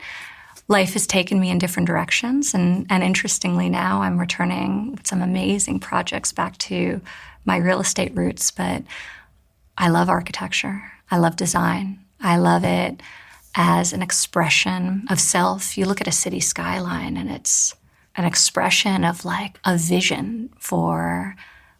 Life has taken me in different directions. And interestingly now I'm returning with some amazing projects back to my real estate roots, but I love architecture. I love design. I love it as an expression of self. You look at a city skyline and it's an expression of like a vision for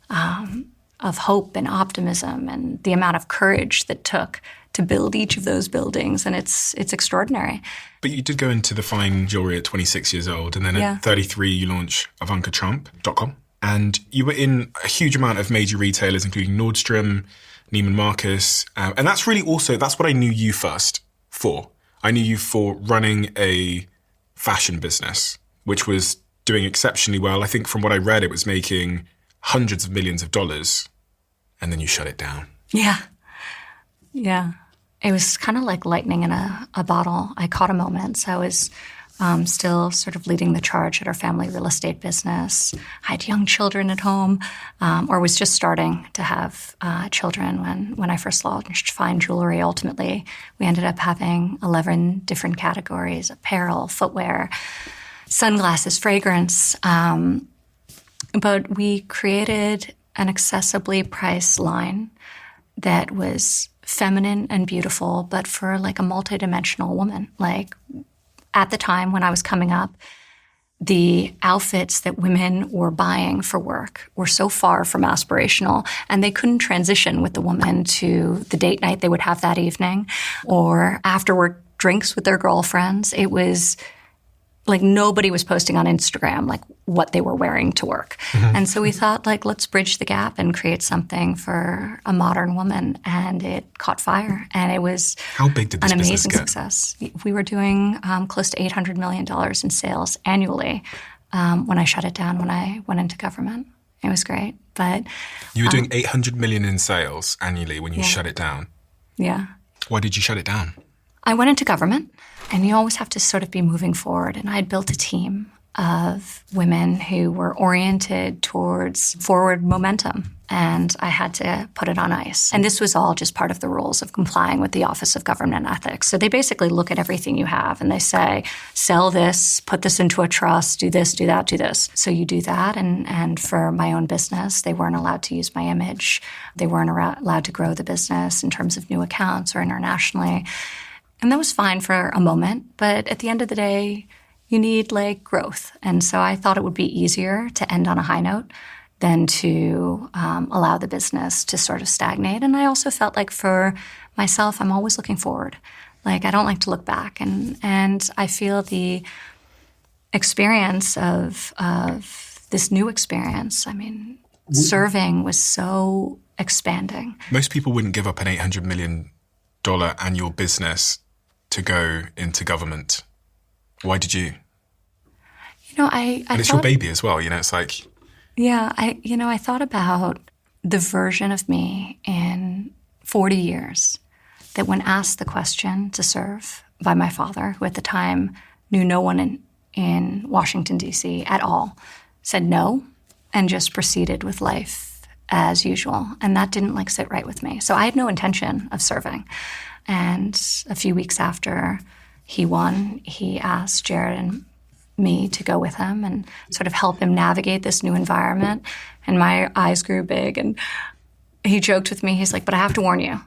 of hope and optimism and the amount of courage that took to build each of those buildings. And it's extraordinary. But you did go into the fine jewelry at 26 years old. And then at 33, you launched IvankaTrump.com. And you were in a huge amount of major retailers, including Nordstrom, Neiman Marcus. And that's really also, that's what I knew you first for. I knew you for running a fashion business, which was doing exceptionally well. I think from what I read, it was making hundreds of millions of dollars. And then you shut it down. Yeah. It was kind of like lightning in a bottle. I caught a moment. So I was still sort of leading the charge at our family real estate business. I had young children at home, or was just starting to have children when I first launched fine jewelry. Ultimately, we ended up having 11 different categories: apparel, footwear, sunglasses, fragrance. But we created an accessibly priced line that was feminine and beautiful, but for like a multidimensional woman. Like at the time when I was coming up, the outfits that women were buying for work were so far from aspirational, and they couldn't transition with the woman to the date night they would have that evening or after work drinks with their girlfriends. It was like nobody was posting on Instagram like what they were wearing to work. Mm-hmm. And so we thought like, let's bridge the gap and create something for a modern woman. And it caught fire. And it was How big did this an business amazing get? Success. We were doing close to $800 million in sales annually when I shut it down, when I went into government. It was great. But you were doing $800 million in sales annually when you shut it down. Yeah. Why did you shut it down? I went into government, and you always have to sort of be moving forward. And I had built a team of women who were oriented towards forward momentum, and I had to put it on ice. And this was all just part of the rules of complying with the Office of Government Ethics. So they basically look at everything you have, and they say, sell this, put this into a trust, do this, do that, do this. So you do that, and for my own business, they weren't allowed to use my image. They weren't allowed to grow the business in terms of new accounts or internationally. And that was fine for a moment, but at the end of the day, you need like growth. And so I thought it would be easier to end on a high note than to allow the business to sort of stagnate. And I also felt like for myself, I'm always looking forward. Like I don't like to look back. And I feel the experience of this new experience, I mean, serving was so expanding. Most people wouldn't give up an $800 million annual business to go into government. Why did you? And it's your baby as well. It's like... Yeah, I thought about the version of me in 40 years that when asked the question to serve by my father, who at the time knew no one in Washington, D.C. at all, said no and just proceeded with life as usual. And that didn't sit right with me. So I had no intention of serving. And a few weeks after he won, he asked Jared and me to go with him and sort of help him navigate this new environment. And my eyes grew big. And he joked with me. He's like, but I have to warn you,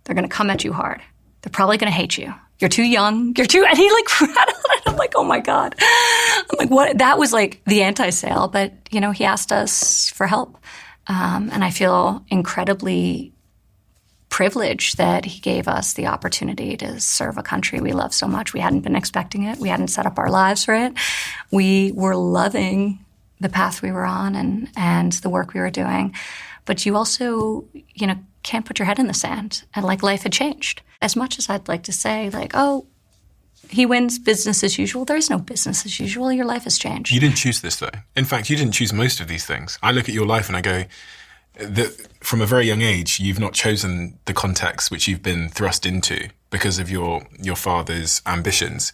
they're going to come at you hard. They're probably going to hate you. You're too young. And he rattled it. I'm like, oh my God. I'm like, what? That was the anti-sale. But, he asked us for help. And I feel incredibly privileged that he gave us the opportunity to serve a country we love so much. We hadn't been expecting it. We hadn't set up our lives for it. We were loving the path we were on and the work we were doing. But you also, can't put your head in the sand. And life had changed. As much as I'd like to say oh, he wins, business as usual. There is no business as usual. Your life has changed. You didn't choose this though. In fact, you didn't choose most of these things. I look at your life and I go, from a very young age, you've not chosen the context which you've been thrust into because of your father's ambitions.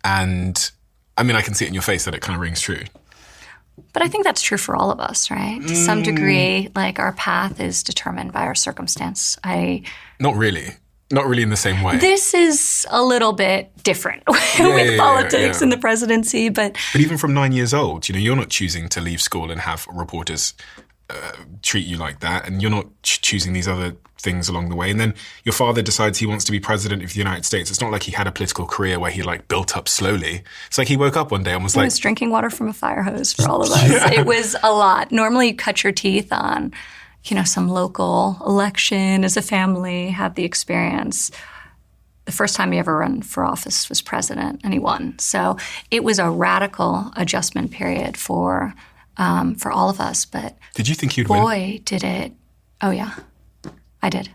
And I mean, I can see it in your face that it kind of rings true. But I think that's true for all of us, right? To some degree, our path is determined by our circumstance. Not really. Not really in the same way. This is a little bit different with politics and the presidency, but even from 9 years old, you're not choosing to leave school and have reporters treat you like that, and you're not choosing these other things along the way. And then your father decides he wants to be president of the United States. It's not like he had a political career where he built up slowly. It's like he woke up one day and was he was drinking water from a fire hose for all of us. Yeah. It was a lot. Normally you cut your teeth on, some local election as a family, have the experience. The first time he ever ran for office was president, and he won. So it was a radical adjustment period for all of us. But did you think you'd win? Boy, did it. Oh, yeah, I did.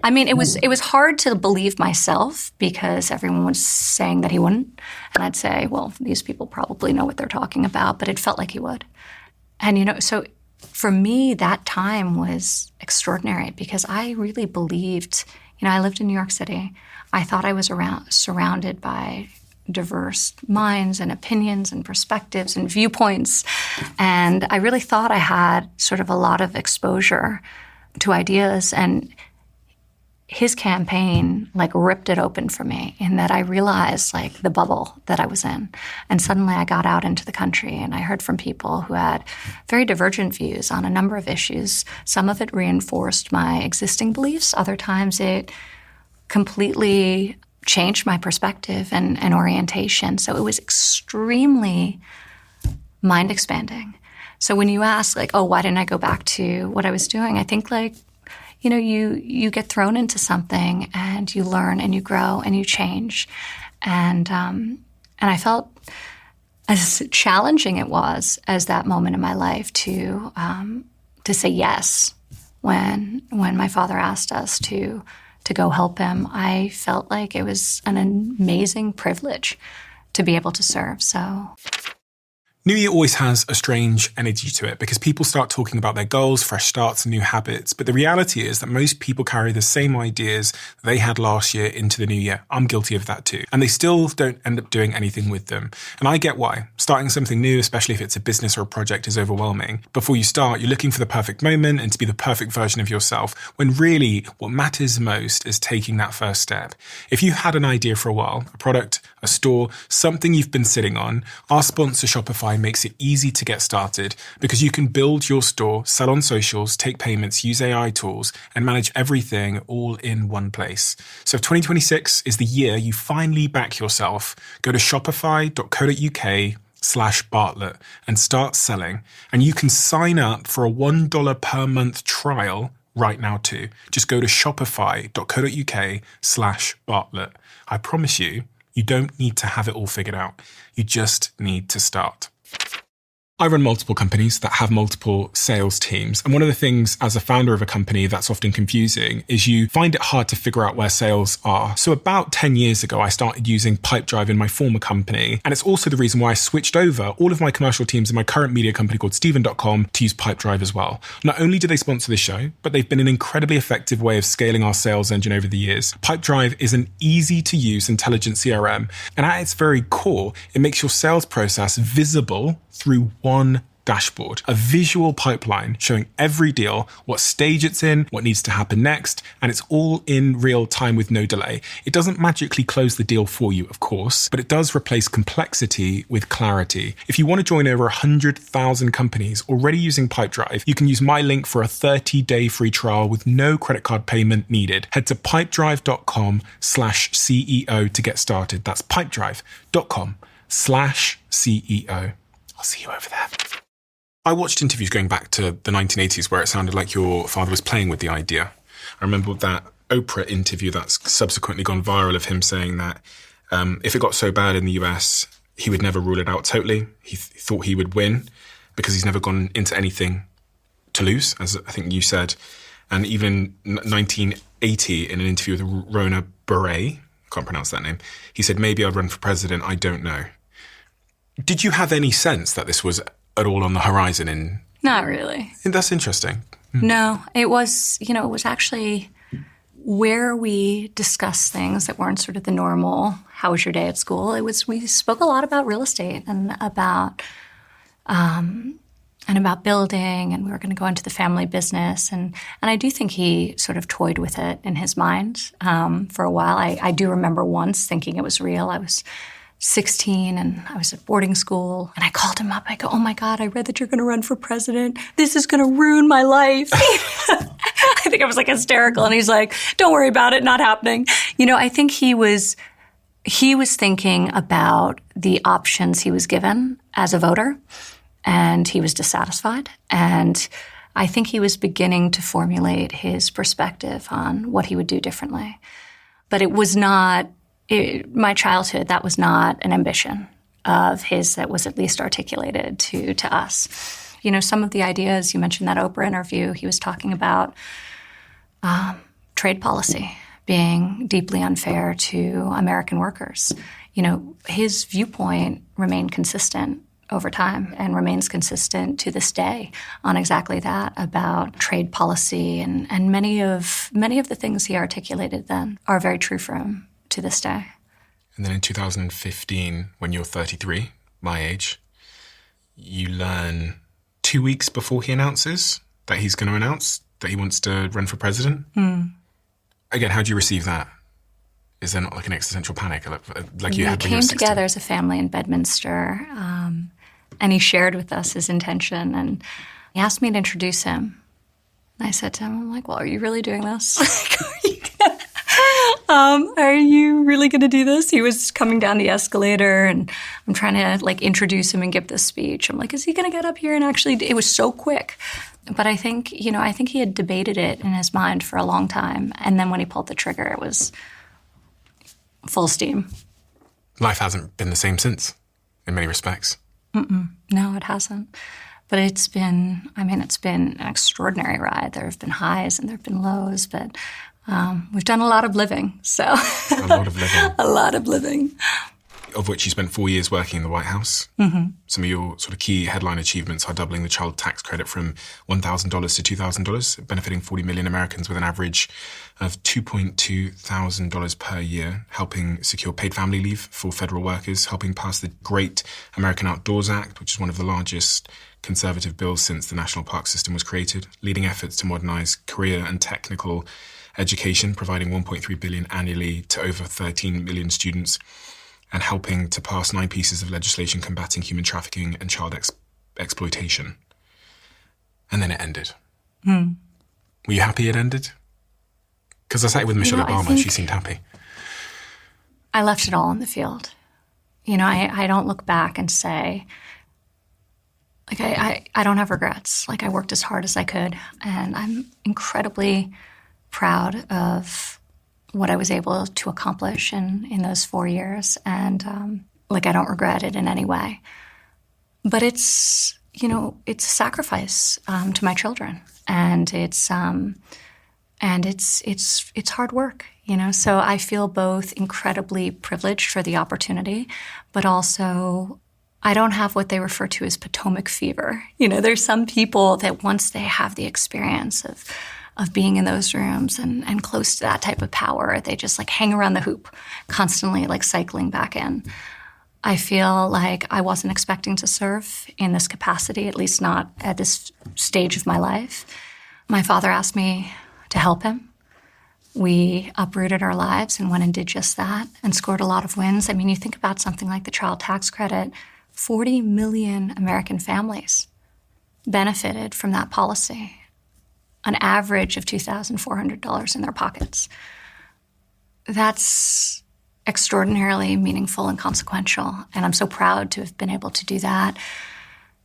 I mean, it was hard to believe myself because everyone was saying that he wouldn't. And I'd say, well, these people probably know what they're talking about, but it felt like he would. And, so for me, that time was extraordinary because I really believed, I lived in New York City. I thought I was surrounded by diverse minds and opinions and perspectives and viewpoints. And I really thought I had sort of a lot of exposure to ideas. And his campaign ripped it open for me in that I realized the bubble that I was in. And suddenly I got out into the country and I heard from people who had very divergent views on a number of issues. Some of it reinforced my existing beliefs. Other times it completely changed my perspective and orientation. So it was extremely mind-expanding. So when you ask, why didn't I go back to what I was doing? I think, you get thrown into something and you learn and you grow and you change. And I felt as challenging it was as that moment in my life to say yes when my father asked us to go help him. I felt like it was an amazing privilege to be able to serve. So New Year always has a strange energy to it because people start talking about their goals, fresh starts, and new habits. But the reality is that most people carry the same ideas they had last year into the new year. I'm guilty of that too. And they still don't end up doing anything with them. And I get why. Starting something new, especially if it's a business or a project, is overwhelming. Before you start, you're looking for the perfect moment and to be the perfect version of yourself, when really what matters most is taking that first step. If you had an idea for a while, a product, a store, something you've been sitting on, our sponsor Shopify makes it easy to get started because you can build your store, sell on socials, take payments, use AI tools, and manage everything all in one place. So if 2026 is the year you finally back yourself, go to shopify.co.uk/Bartlett and start selling. And you can sign up for a $1 per month trial right now too. Just go to shopify.co.uk/Bartlett. I promise you, you don't need to have it all figured out. You just need to start. I run multiple companies that have multiple sales teams. And one of the things as a founder of a company that's often confusing is you find it hard to figure out where sales are. So about 10 years ago, I started using Pipedrive in my former company. And it's also the reason why I switched over all of my commercial teams in my current media company called Stephen.com to use Pipedrive as well. Not only do they sponsor the show, but they've been an incredibly effective way of scaling our sales engine over the years. Pipedrive is an easy to use intelligent CRM. And at its very core, it makes your sales process visible through one dashboard, a visual pipeline showing every deal, what stage it's in, what needs to happen next, and it's all in real time with no delay. It doesn't magically close the deal for you, of course, but it does replace complexity with clarity. If you want to join over 100,000 companies already using Pipedrive, you can use my link for a 30-day free trial with no credit card payment needed. Head to pipedrive.com/CEO to get started. That's pipedrive.com/CEO. I'll see you over there. I watched interviews going back to the 1980s where it sounded like your father was playing with the idea. I remember that Oprah interview that's subsequently gone viral of him saying that if it got so bad in the US, he would never rule it out totally. He thought he would win because he's never gone into anything to lose, as I think you said. And even 1980, in an interview with Rona Beret, can't pronounce that name, he said, maybe I'd run for president, I don't know. Did you have any sense that this was at all on the horizon? Not really. And that's interesting. No, it was, it was actually where we discussed things that weren't sort of the normal, how was your day at school? We spoke a lot about real estate and about building, and we were going to go into the family business. And I do think he sort of toyed with it in his mind for a while. I do remember once thinking it was real. I was 16 and I was at boarding school and I called him up. I go, oh my God, I read that you're going to run for president. This is going to ruin my life. I think I was like hysterical. And he's like, don't worry about it, not happening. I think he was thinking about the options he was given as a voter, and he was dissatisfied. And I think he was beginning to formulate his perspective on what he would do differently. But it was not my childhood, that was not an ambition of his that was at least articulated to us. Some of the ideas, you mentioned that Oprah interview, he was talking about trade policy being deeply unfair to American workers. His viewpoint remained consistent over time and remains consistent to this day on exactly that, about trade policy, and many of the things he articulated then are very true for him to this day. And then in 2015, when you're 33, my age, you learn 2 weeks before he announces that he's going to announce that he wants to run for president. Again, how do you receive that? Is there not like an existential panic like you had when you were 16? We came together as a family in Bedminster, and he shared with us his intention, and he asked me to introduce him. And I said to him, I'm like, well, are you really doing this? Are you really going to do this? He was coming down the escalator and I'm trying to introduce him and give this speech. I'm like, is he going to get up here and actually, it was so quick. But I think he had debated it in his mind for a long time. And then when he pulled the trigger, it was full steam. Life hasn't been the same since, in many respects. No, it hasn't. But it's been an extraordinary ride. There have been highs and there have been lows, but we've done a lot of living, so. A lot of living. A lot of living. Of which you spent 4 years working in the White House. Mm-hmm. Some of your sort of key headline achievements are doubling the child tax credit from $1,000 to $2,000, benefiting 40 million Americans with an average of $2,200 per year, helping secure paid family leave for federal workers, helping pass the Great American Outdoors Act, which is one of the largest conservative bills since the national park system was created, leading efforts to modernize career and technical education, providing $1.3 billion annually to over 13 million students, and helping to pass 9 pieces of legislation combating human trafficking and child exploitation. And then it ended. Were you happy it ended? Because I sat with Michelle Obama, she seemed happy. I left it all in the field. I don't look back and say, I don't have regrets. I worked as hard as I could, and I'm incredibly proud of what I was able to accomplish in those 4 years. And I don't regret it in any way. But it's it's a sacrifice to my children, and it's hard work. So I feel both incredibly privileged for the opportunity, but also I don't have what they refer to as Potomac fever. There's some people that once they have the experience of being in those rooms and close to that type of power, they just like hang around the hoop, constantly like cycling back in. I feel like I wasn't expecting to serve in this capacity, at least not at this stage of my life. My father asked me to help him. We uprooted our lives and went and did just that and scored a lot of wins. I mean, you think about something like the child tax credit, 40 million American families benefited from that policy, an average of $2,400 in their pockets. That's extraordinarily meaningful and consequential, and I'm so proud to have been able to do that.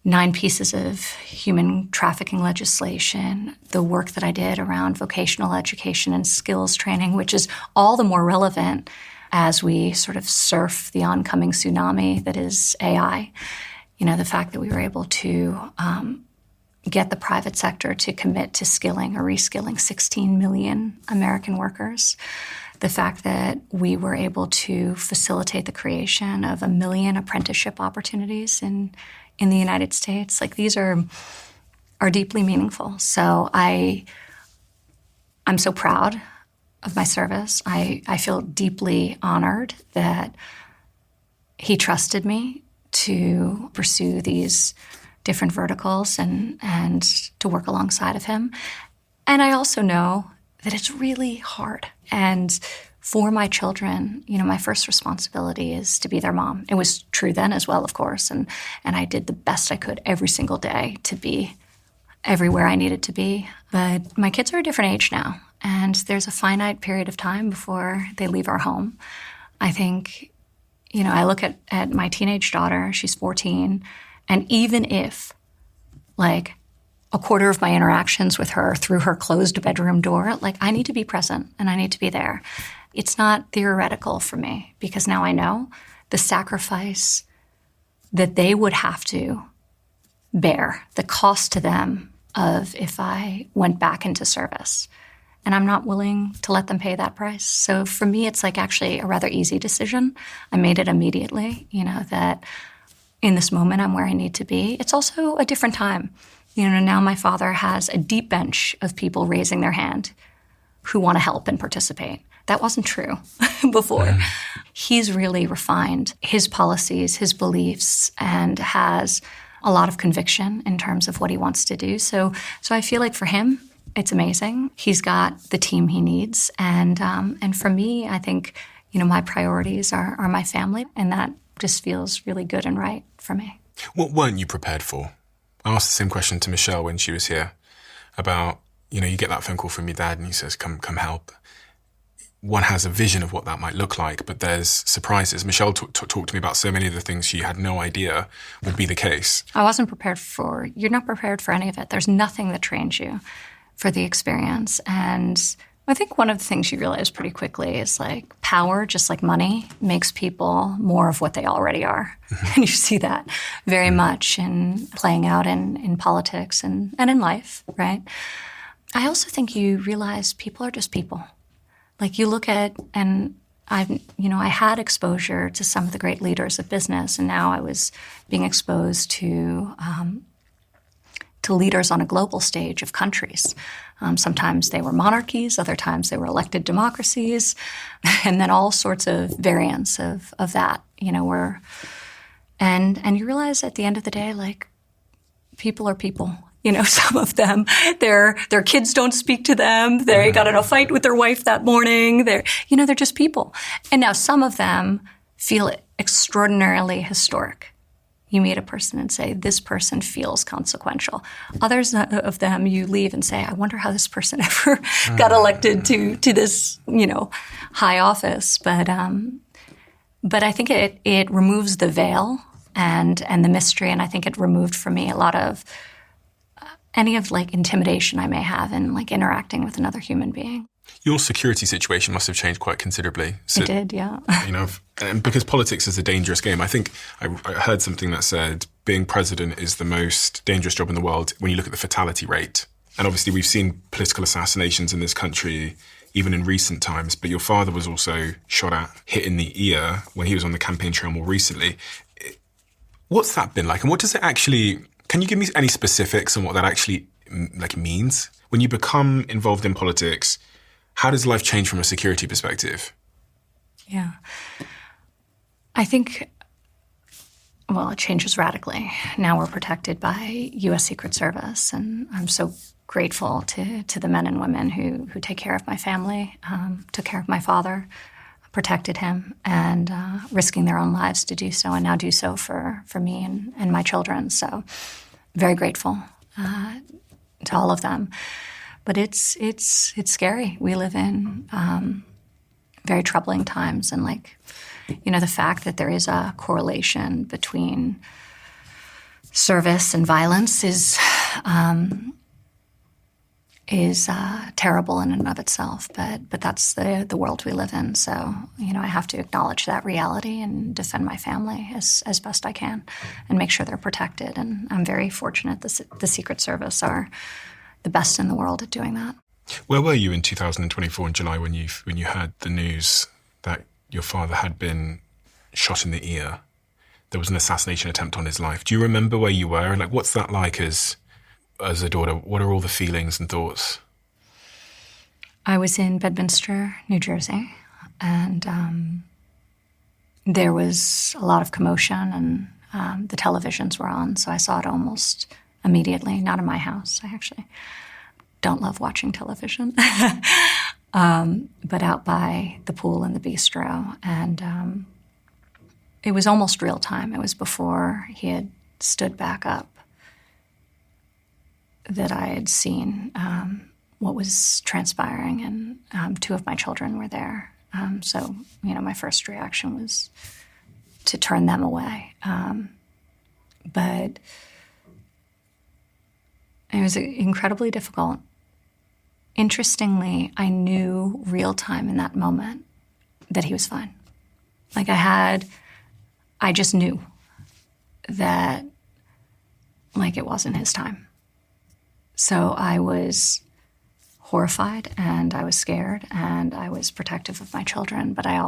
9 pieces of human trafficking legislation, the work that I did around vocational education and skills training, which is all the more relevant as we sort of surf the oncoming tsunami that is AI. The fact that we were able to get the private sector to commit to skilling or reskilling 16 million American workers. The fact that we were able to facilitate the creation of 1 million apprenticeship opportunities in the United States, like these are deeply meaningful. So I'm so proud of my service. I feel deeply honored that he trusted me to pursue these different verticals and to work alongside of him. And I also know that it's really hard. And for my children, my first responsibility is to be their mom. It was true then as well, of course. And I did the best I could every single day to be everywhere I needed to be. But my kids are a different age now, and there's a finite period of time before they leave our home. I think, I look at my teenage daughter, she's 14, and even if, like, a quarter of my interactions with her through her closed bedroom door, like, I need to be present and I need to be there. It's not theoretical for me, because now I know the sacrifice that they would have to bear, the cost to them of if I went back into service. And I'm not willing to let them pay that price. So for me, it's like actually a rather easy decision. I made it immediately, that in this moment I'm where I need to be. It's also a different time. Now my father has a deep bench of people raising their hand who want to help and participate. That wasn't true before. He's really refined his policies, his beliefs, and has a lot of conviction in terms of what he wants to do. So I feel like for him, it's amazing. He's got the team he needs. And for me, I think, my priorities are my family, and that just feels really good and right for me. What weren't you prepared for? I asked the same question to Michelle when she was here about, you get that phone call from your dad and he says, come help. One has a vision of what that might look like, but there's surprises. Michelle talked to me about so many of the things she had no idea would be the case. You're not prepared for any of it. There's nothing that trains you for the experience. And I think one of the things you realize pretty quickly is like power, just like money, makes people more of what they already are. And you see that very much in playing out in politics and in life, right? I also think you realize people are just people. Like you look at, and I had exposure to some of the great leaders of business, and now I was being exposed to leaders on a global stage of countries. Sometimes they were monarchies, other times they were elected democracies, and then all sorts of variants of that, and you realize at the end of the day, like, people are people. Some of them, their kids don't speak to them. They got in a fight with their wife that morning. They're just people. And now some of them feel extraordinarily historic. You meet a person and say, this person feels consequential. Others of them you leave and say, I wonder how this person ever got elected to this, high office. But I think it removes the veil and the mystery. And I think it removed for me a lot of any of like intimidation I may have in like interacting with another human being. Your security situation must have changed quite considerably. It did, yeah. And because politics is a dangerous game. I think I heard something that said being president is the most dangerous job in the world when you look at the fatality rate. And obviously we've seen political assassinations in this country even in recent times, but your father was also shot at, hit in the ear when he was on the campaign trail more recently. What's that been like? And what does it actually, can you give me any specifics on what that actually means? When you become involved in politics, how does life change from a security perspective? Yeah. I think, well, it changes radically. Now we're protected by U.S. Secret Service, and I'm so grateful to the men and women who take care of my family, took care of my father, protected him, and risking their own lives to do so, and now do so for me and my children. So very grateful to all of them. But it's scary. We live in very troubling times, and the fact that there is a correlation between service and violence is terrible in and of itself. But that's the world we live in. So I have to acknowledge that reality and defend my family as best I can, and make sure they're protected. And I'm very fortunate the Secret Service are the best in the world at doing that. Where were you in 2024 in July when you heard the news that your father had been shot in the ear? There was an assassination attempt on his life. Do you remember where you were? And what's that like as a daughter? What are all the feelings and thoughts? I was in Bedminster, New Jersey, and there was a lot of commotion, and the televisions were on, so I saw it almost immediately. Not in my house. I actually don't love watching television. But out by the pool and the bistro. And it was almost real time. It was before he had stood back up that I had seen what was transpiring, and two of my children were there. So my first reaction was to turn them away. But it was incredibly difficult. Interestingly, I knew real time in that moment that he was fine. I just knew that, it wasn't his time. So I was horrified, and I was scared, and I was protective of my children, but I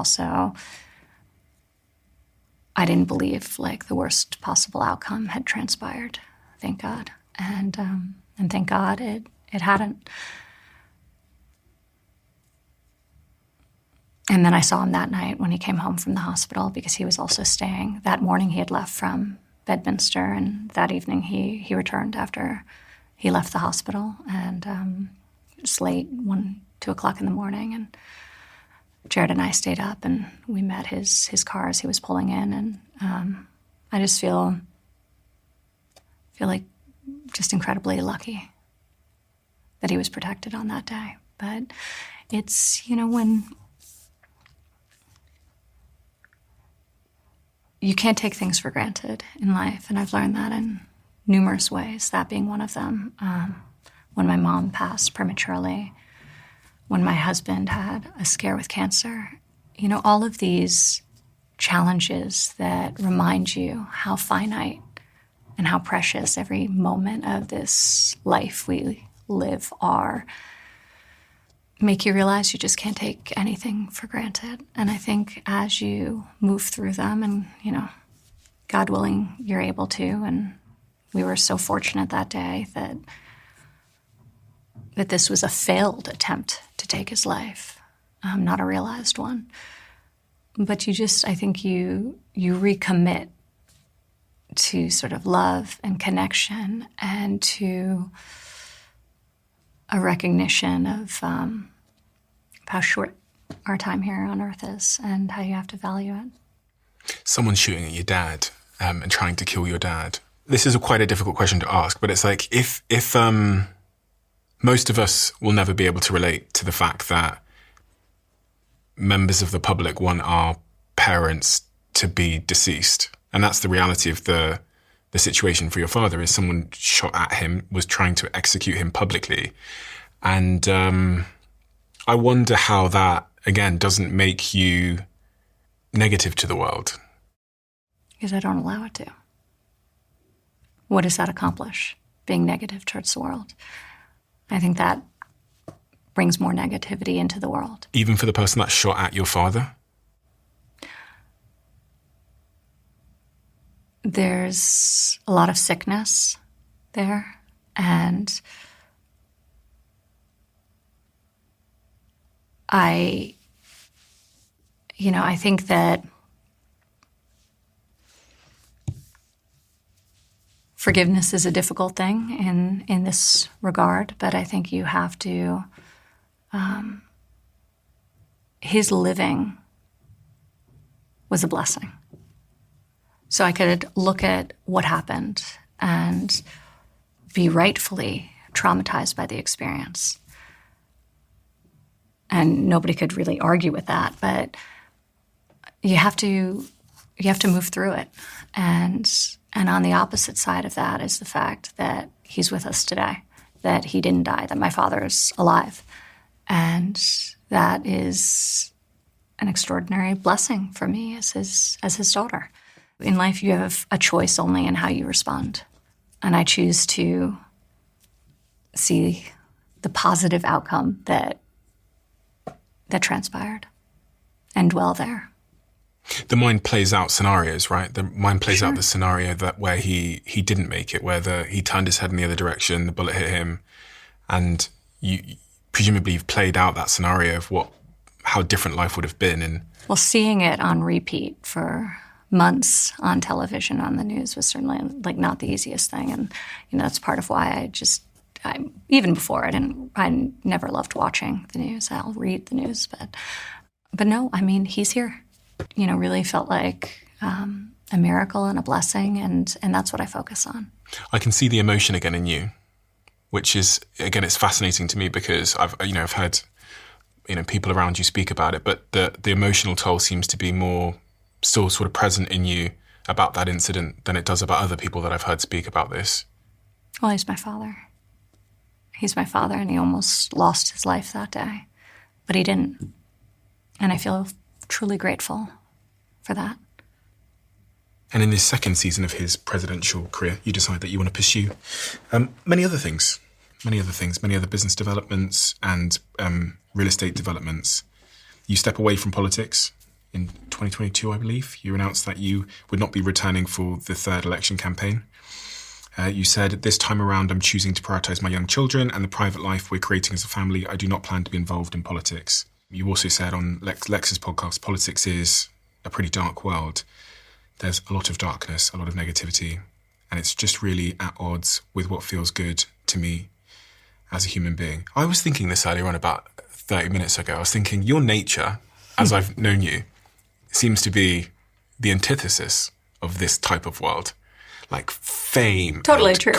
didn't believe, the worst possible outcome had transpired, thank God. And thank God it hadn't. And then I saw him that night when he came home from the hospital, because he was also staying. That morning he had left from Bedminster, and that evening he returned after he left the hospital. And it's late, 2 o'clock in the morning, and Jared and I stayed up, and we met his car as he was pulling in. And I just feel like just incredibly lucky that he was protected on that day. But it's, when you can't take things for granted in life, and I've learned that in numerous ways, that being one of them. When my mom passed prematurely, when my husband had a scare with cancer, all of these challenges that remind you how finite and how precious every moment of this life we live are, make you realize you just can't take anything for granted. And I think as you move through them, and, God willing, you're able to, and we were so fortunate that day that this was a failed attempt to take his life, not a realized one. But I think you recommit to sort of love and connection, and to a recognition of how short our time here on Earth is, and how you have to value it. Someone shooting at your dad and trying to kill your dad. This is quite a difficult question to ask, but it's like if most of us will never be able to relate to the fact that members of the public want our parents to be deceased. And that's the reality of the situation for your father, is someone shot at him, was trying to execute him publicly. And I wonder how that, again, doesn't make you negative to the world. Because I don't allow it to. What does that accomplish, being negative towards the world? I think that brings more negativity into the world. Even for the person that shot at your father? There's a lot of sickness there, and I think that forgiveness is a difficult thing in this regard, but I think you have to, his living was a blessing. So I could look at what happened and be rightfully traumatized by the experience. And nobody could really argue with that, but you have to move through it. And on the opposite side of that is the fact that he's with us today, that he didn't die, that my father's alive. And that is an extraordinary blessing for me as his daughter. In life, you have a choice only in how you respond. And I choose to see the positive outcome that transpired and dwell there. The mind plays out scenarios, right? The mind plays out the scenario that where he didn't make it, where he turned his head in the other direction, the bullet hit him, and presumably you've played out that scenario of how different life would have been. And well, seeing it on repeat for months on television, on the news, was certainly not the easiest thing, and that's part of why I even before I never loved watching the news. I'll read the news, but no, I mean, he's here. Really felt like a miracle and a blessing, and that's what I focus on. I can see the emotion again in you, which is, again, it's fascinating to me because I've heard people around you speak about it, but the emotional toll seems to be more still sort of present in you about that incident than it does about other people that I've heard speak about this. Well, he's my father. He's my father, and he almost lost his life that day, but he didn't. And I feel truly grateful for that. And in this second season of his presidential career, you decide that you want to pursue many other business developments and real estate developments. You step away from politics. In 2022, I believe, you announced that you would not be returning for the third election campaign. You said, this time around, I'm choosing to prioritize my young children and the private life we're creating as a family. I do not plan to be involved in politics. You also said on Lex's podcast, politics is a pretty dark world. There's a lot of darkness, a lot of negativity, and it's just really at odds with what feels good to me as a human being. I was thinking this earlier on about 30 minutes ago. I was thinking your nature, as I've known you, seems to be the antithesis of this type of world, like fame. Totally true.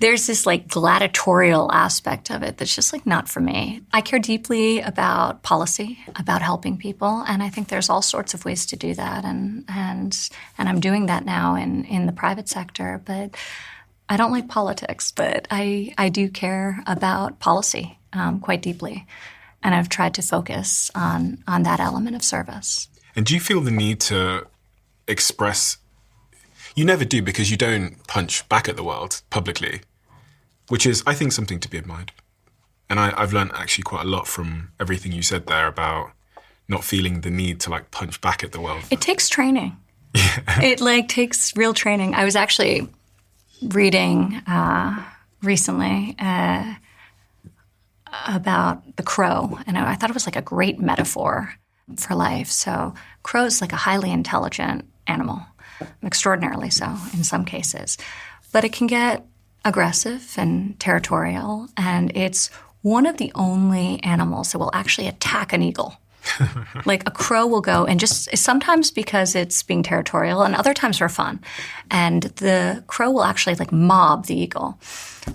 There's this gladiatorial aspect of it that's just not for me. I care deeply about policy, about helping people, and I think there's all sorts of ways to do that, and I'm doing that now in the private sector. But I don't like politics, but I do care about policy quite deeply, and I've tried to focus on that element of service. And do you feel the need to express? You never do, because you don't punch back at the world publicly, which is, I think, something to be admired. And I've learned actually quite a lot from everything you said there about not feeling the need to punch back at the world. It takes training. Yeah. It takes real training. I was actually reading recently about the crow, and I thought it was a great metaphor for life. So crow's a highly intelligent animal, extraordinarily so in some cases, but it can get aggressive and territorial, and it's one of the only animals that will actually attack an eagle. A crow will go and just, sometimes because it's being territorial and other times for fun, and the crow will actually mob the eagle,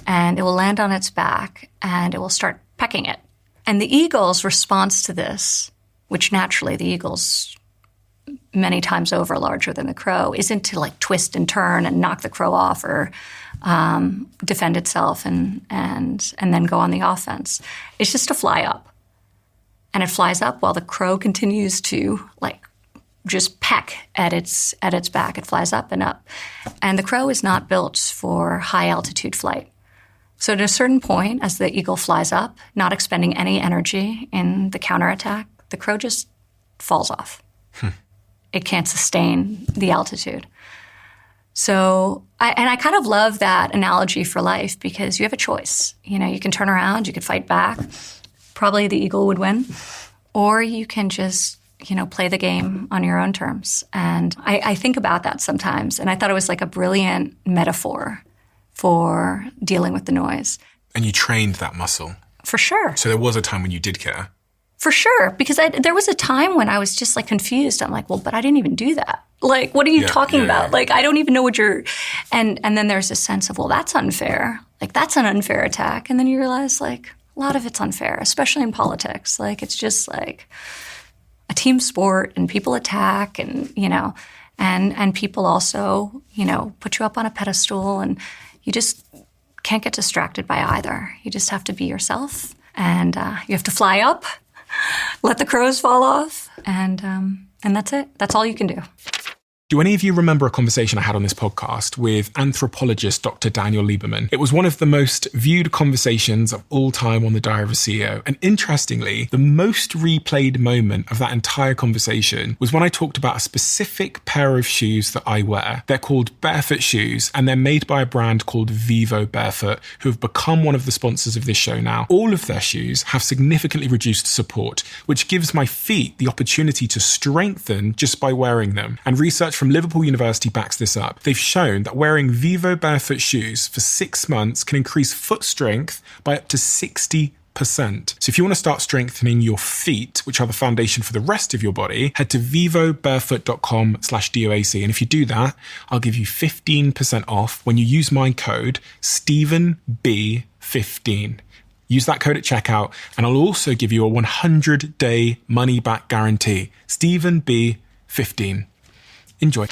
and it will land on its back and it will start pecking it. And the eagle's response to this, which naturally the eagle's many times over larger than the crow, isn't to twist and turn and knock the crow off or defend itself and then go on the offense. It's just to fly up and it flies up while the crow continues to like just peck at its back. It flies up and up. And the crow is not built for high altitude flight. So at a certain point, as the eagle flies up, not expending any energy in the counterattack, the crow just falls off. It can't sustain the altitude. So, I kind of love that analogy for life because you have a choice. You know, you can turn around, you could fight back. Probably the eagle would win. Or you can just, you know, play the game on your own terms. And I think about that sometimes. And I thought it was like a brilliant metaphor for dealing with the noise. And you trained that muscle. For sure. So there was a time when you did care. For sure. Because there was a time when I was just like confused. I'm like, well, but I didn't even do that. Like, what are you talking about? Yeah. Like, I don't even know what you're... And then there's this sense of, well, that's unfair. Like, that's an unfair attack. And then you realize, like, a lot of it's unfair, especially in politics. Like, it's just like a team sport and people attack and, you know, and people also, you know, put you up on a pedestal and you just can't get distracted by either. You just have to be yourself and you have to fly up, let the crows fall off, and that's it. That's all you can do. Do any of you remember a conversation I had on this podcast with anthropologist Dr. Daniel Lieberman? It was one of the most viewed conversations of all time on the Diary of a CEO. And interestingly, the most replayed moment of that entire conversation was when I talked about a specific pair of shoes that I wear. They're called barefoot shoes, and they're made by a brand called Vivo Barefoot, who have become one of the sponsors of this show now. All of their shoes have significantly reduced support, which gives my feet the opportunity to strengthen just by wearing them. And research from Liverpool University backs this up. They've shown that wearing Vivo barefoot shoes for 6 months can increase foot strength by up to 60%. So if you want to start strengthening your feet, which are the foundation for the rest of your body, head to vivobarefoot.com/DOAC. And if you do that, I'll give you 15% off when you use my code StephenB15. Use that code at checkout, and I'll also give you a 100-day money-back guarantee. StephenB15. Enjoy.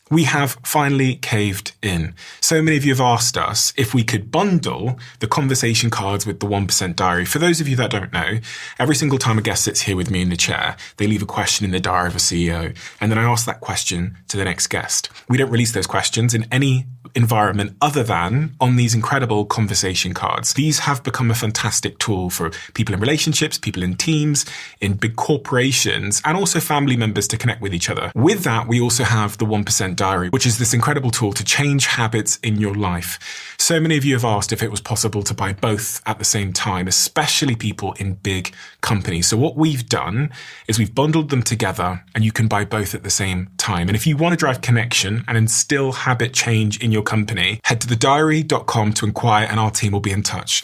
We have finally caved in. So many of you have asked us if we could bundle the conversation cards with the 1% diary. For those of you that don't know, every single time a guest sits here with me in the chair, they leave a question in the Diary of a CEO. And then I ask that question to the next guest. We don't release those questions in any environment other than on these incredible conversation cards. These have become a fantastic tool for people in relationships, people in teams, in big corporations, and also family members to connect with each other. With that, we also have the 1% diary, which is this incredible tool to change habits in your life. So many of you have asked if it was possible to buy both at the same time, especially people in big companies. So what we've done is we've bundled them together and you can buy both at the same time. And if you want to drive connection and instill habit change in your company, head to thediary.com to inquire and our team will be in touch.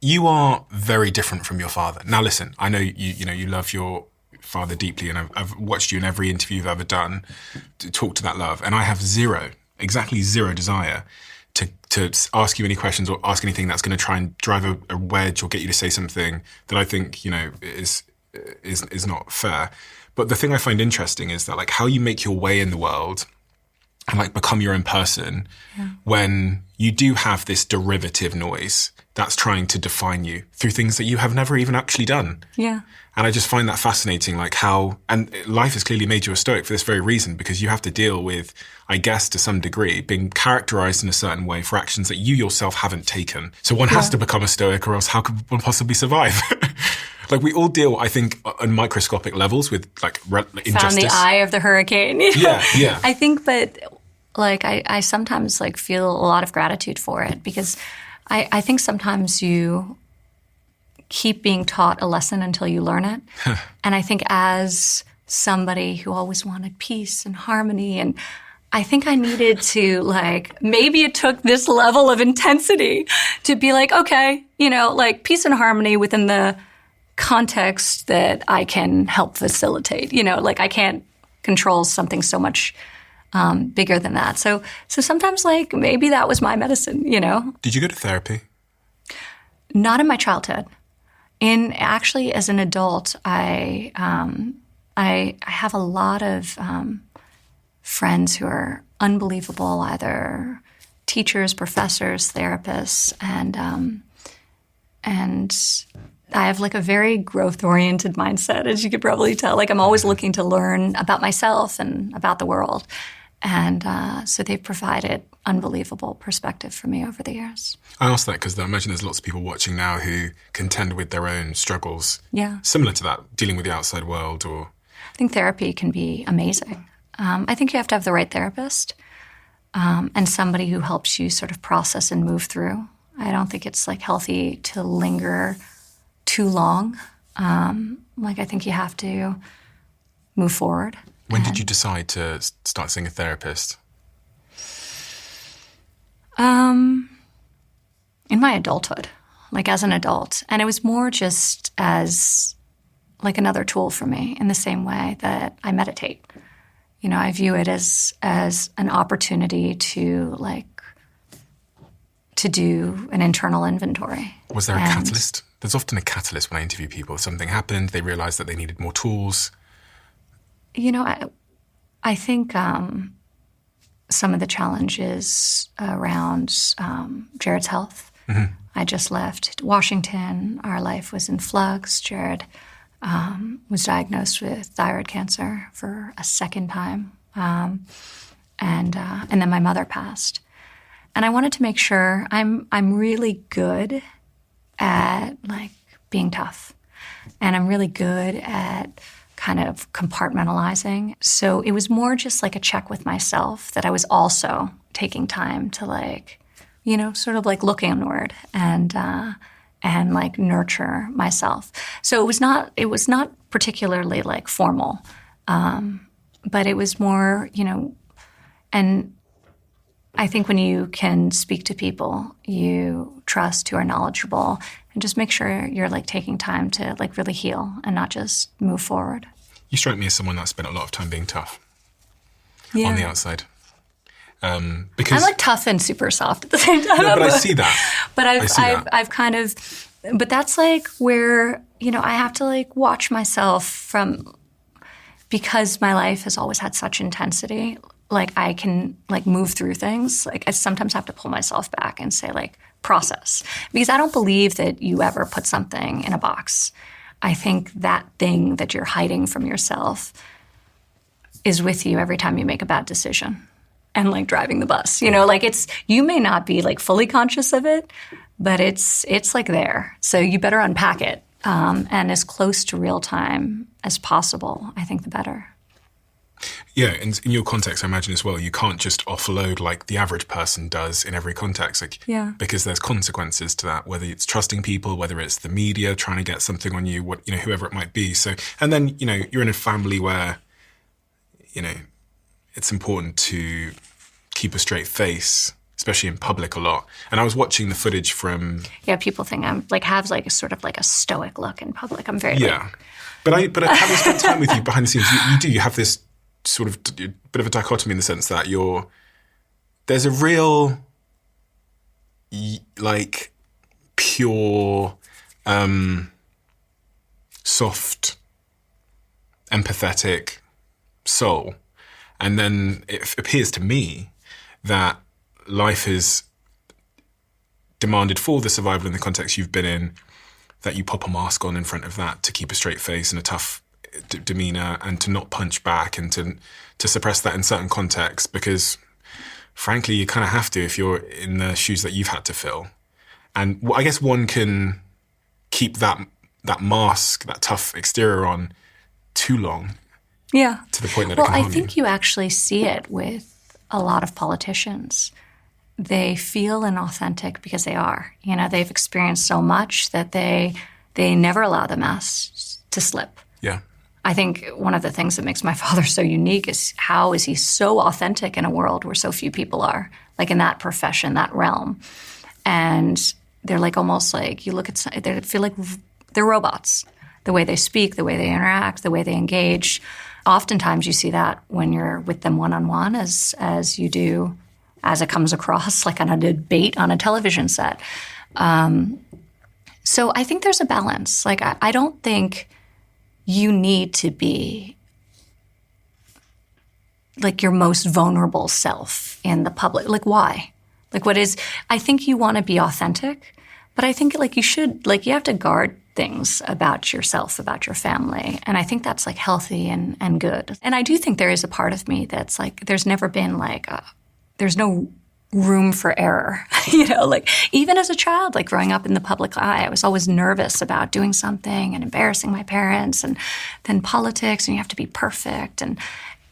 You are very different from your father. Now listen, I know you love your father deeply, and I've watched you in every interview you've ever done to talk to that love, and I have exactly zero desire to ask you any questions or ask anything that's going to try and drive a wedge or get you to say something that I think is not fair. But the thing I find interesting is that like how you make your way in the world and like become your own person when you do have this derivative noise that's trying to define you through things that you have never even actually done. Yeah. And I just find that fascinating, like how, and life has clearly made you a stoic for this very reason, because you have to deal with, I guess to some degree, being characterized in a certain way for actions that you yourself haven't taken. So one has to become a stoic, or else how could one possibly survive? Like we all deal, I think, on microscopic levels with like injustice. Found the eye of the hurricane. Yeah. I think, but like I sometimes like feel a lot of gratitude for it, because I think sometimes you keep being taught a lesson until you learn it. And I think as somebody who always wanted peace and harmony, and I think I needed to like, maybe it took this level of intensity to be like, okay, like peace and harmony within the context that I can help facilitate, like I can't control something so much bigger than that. So sometimes like maybe that was my medicine, Did you go to therapy? Not in my childhood. Actually, as an adult, I have a lot of friends who are unbelievable, either teachers, professors, therapists, and I have like a very growth-oriented mindset, as you could probably tell. Like I'm always looking to learn about myself and about the world. And so they've provided unbelievable perspective for me over the years. I ask that because I imagine there's lots of people watching now who contend with their own struggles. Yeah. Similar to that, dealing with the outside world or... I think therapy can be amazing. I think you have to have the right therapist and somebody who helps you sort of process and move through. I don't think it's like healthy to linger too long. Like I think you have to move forward. When did you decide to start seeing a therapist? In my adulthood, like as an adult. And it was more just as like another tool for me in the same way that I meditate. You know, I view it as an opportunity to do an internal inventory. Was there a catalyst? There's often a catalyst when I interview people. Something happened, they realized that they needed more tools. You know, I think some of the challenges around Jared's health. Mm-hmm. I just left Washington. Our life was in flux. Jared was diagnosed with thyroid cancer for a second time. And then my mother passed. And I wanted to make sure I'm really good at like being tough. And I'm really good at kind of compartmentalizing. So it was more just like a check with myself that I was also taking time to like, you know, sort of like look inward and like nurture myself. So it was not particularly like formal, but it was more, you know, and I think when you can speak to people you trust who are knowledgeable and just make sure you're like taking time to like really heal and not just move forward. You strike me as someone that spent a lot of time being tough on the outside. Because I'm like tough and super soft at the same time. No, but I see that. But I've kind of, but that's like where, you know, I have to like watch myself because my life has always had such intensity. Like I can like move through things. Like I sometimes have to pull myself back and say like process. Because I don't believe that you ever put something in a box. I think that thing that you're hiding from yourself is with you every time you make a bad decision and like driving the bus. You know, like you may not be like fully conscious of it, but it's like there. So you better unpack it. And as close to real time as possible, I think the better. Yeah, and in your context, I imagine as well, you can't just offload like the average person does in every context, like, because there's consequences to that, whether it's trusting people, whether it's the media trying to get something on you, whoever it might be. So, and then, you know, you're in a family where, you know, it's important to keep a straight face, especially in public a lot. And I was watching the footage from... Yeah, people think I'm like, have like a sort of like a stoic look in public. I'm very But having spent time with you behind the scenes, you have this sort of bit of a dichotomy in the sense that there's a real like pure soft empathetic soul, and then it appears to me that life has demanded for the survival in the context you've been in that you pop a mask on in front of that to keep a straight face and a tough demeanor and to not punch back and to suppress that in certain contexts, because frankly you kind of have to if you're in the shoes that you've had to fill. And I guess one can keep that mask, that tough exterior on too long. Yeah. To the point that it can harm you. I think you actually see it with a lot of politicians. They feel inauthentic because they are. You know, they've experienced so much that they never allow the mask to slip. Yeah. I think one of the things that makes my father so unique is how is he so authentic in a world where so few people are, like in that profession, that realm. And they're like almost like, you look at, they feel like they're robots. The way they speak, the way they interact, the way they engage. Oftentimes you see that when you're with them one-on-one as you do, as it comes across like on a debate on a television set. So I think there's a balance. Like I don't think you need to be like your most vulnerable self in the public. Like why? Like I think you want to be authentic, But I think like you have to guard things about yourself, about your family. And I think that's like healthy and good. And I do think there is a part of me that's like, there's never been like, there's no room for error. Like even as a child, like growing up in the public eye, I was always nervous about doing something and embarrassing my parents, and then politics, and you have to be perfect, and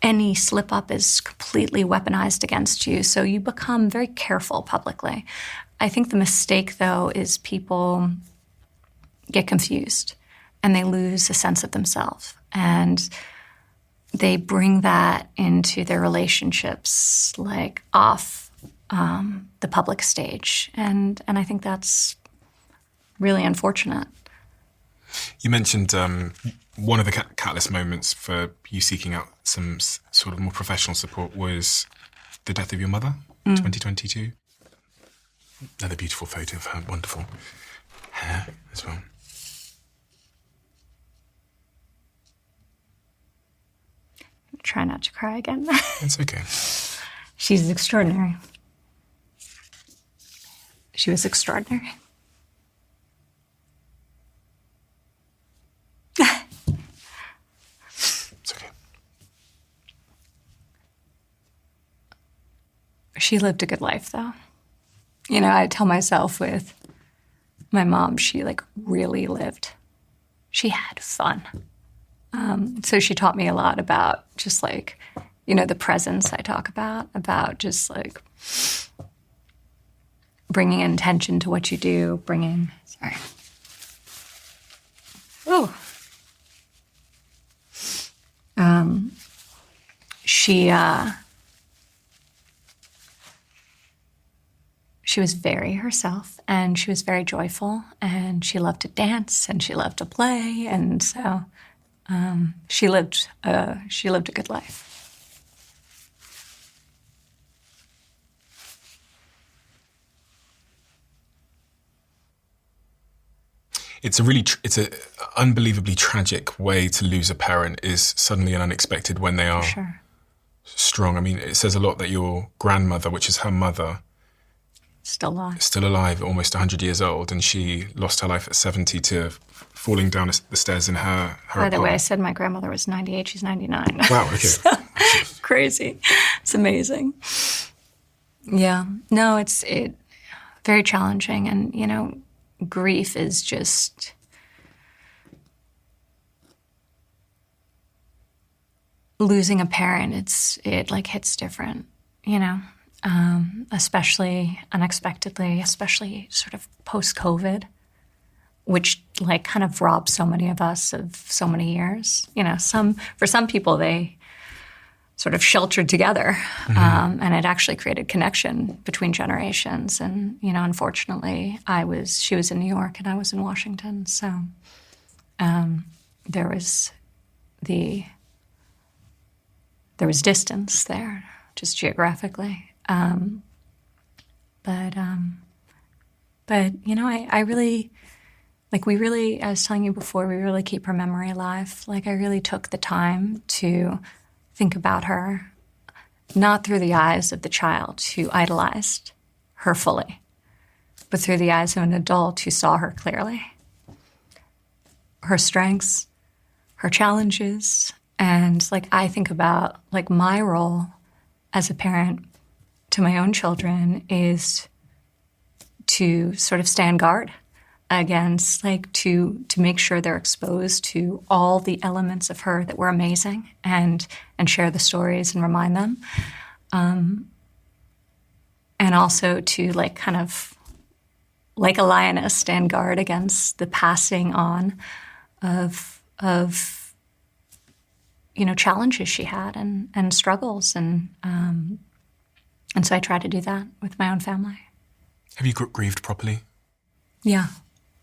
any slip up is completely weaponized against you. So you become very careful publicly. I think the mistake, though, is people get confused and they lose a sense of themselves. And they bring that into their relationships, like off the public stage. And I think that's really unfortunate. You mentioned one of the catalyst moments for you seeking out some sort of more professional support was the death of your mother, 2022. Another beautiful photo of her wonderful hair as well. Try not to cry again. It's okay. She's extraordinary. She was extraordinary. It's okay. She lived a good life, though. I tell myself with my mom, she like really lived. She had fun. So she taught me a lot about just like, the presence I talk about just like bringing intention to what you do, sorry. Oh. She was very herself, and she was very joyful, and she loved to dance, and she loved to play, and so she lived a good life. It's a unbelievably tragic way to lose a parent, is suddenly and unexpected when they are strong. I mean, it says a lot that your grandmother, which is her mother, still alive, almost 100 years old, and she lost her life at 70 to falling down the stairs in her By the way, I said my grandmother was 98, she's 99. Wow, okay. So, crazy. It's amazing. Yeah. No, it's very challenging, and, grief is just losing a parent. It like hits different, especially unexpectedly, especially sort of post-COVID, which like kind of robbed so many of us of so many years. For some people, they sort of sheltered together, and it actually created connection between generations. And, unfortunately, she was in New York and I was in Washington. So there was distance there, just geographically. But I really, like I was telling you before, we really keep her memory alive. Like I really took the time to think about her, not through the eyes of the child who idolized her fully, but through the eyes of an adult who saw her clearly. Her strengths, her challenges, and like I think about like my role as a parent to my own children is to sort of stand guard against, like to make sure they're exposed to all the elements of her that were amazing, and share the stories and remind them. And also to like kind of like a lioness stand guard against the passing on of challenges she had and struggles. And so I try to do that with my own family. Have you grieved properly? Yeah.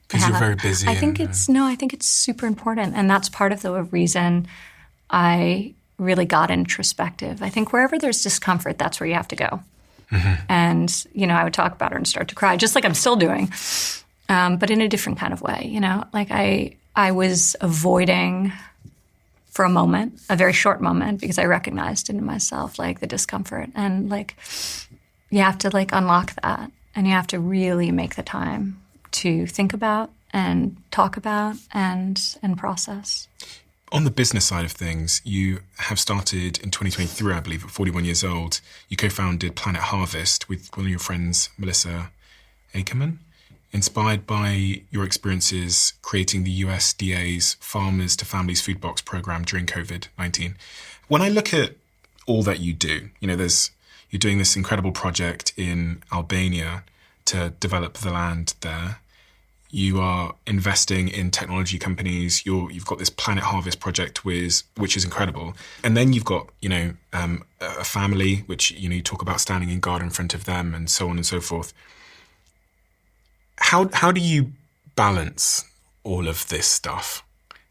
Because you're very busy. I think it's super important. And that's part of the reason I really got introspective. I think wherever there's discomfort, that's where you have to go. Mm-hmm. And, I would talk about her and start to cry, just like I'm still doing, but in a different kind of way, Like I was avoiding for a moment, a very short moment, because I recognized in myself, like, the discomfort. And, like, you have to, like, unlock that. And you have to really make the time to think about and talk about and process. On the business side of things, you have started in 2023, I believe, at 41 years old. You co-founded Planet Harvest with one of your friends, Melissa Ackerman, inspired by your experiences creating the USDA's Farmers to Families Food Box program during COVID-19. When I look at all that you do, you're doing this incredible project in Albania to develop the land there. You are investing in technology companies. You've got this Planet Harvest project, which is incredible. And then you've got, a family, which, you talk about standing in God in front of them and so on and so forth. How do you balance all of this stuff?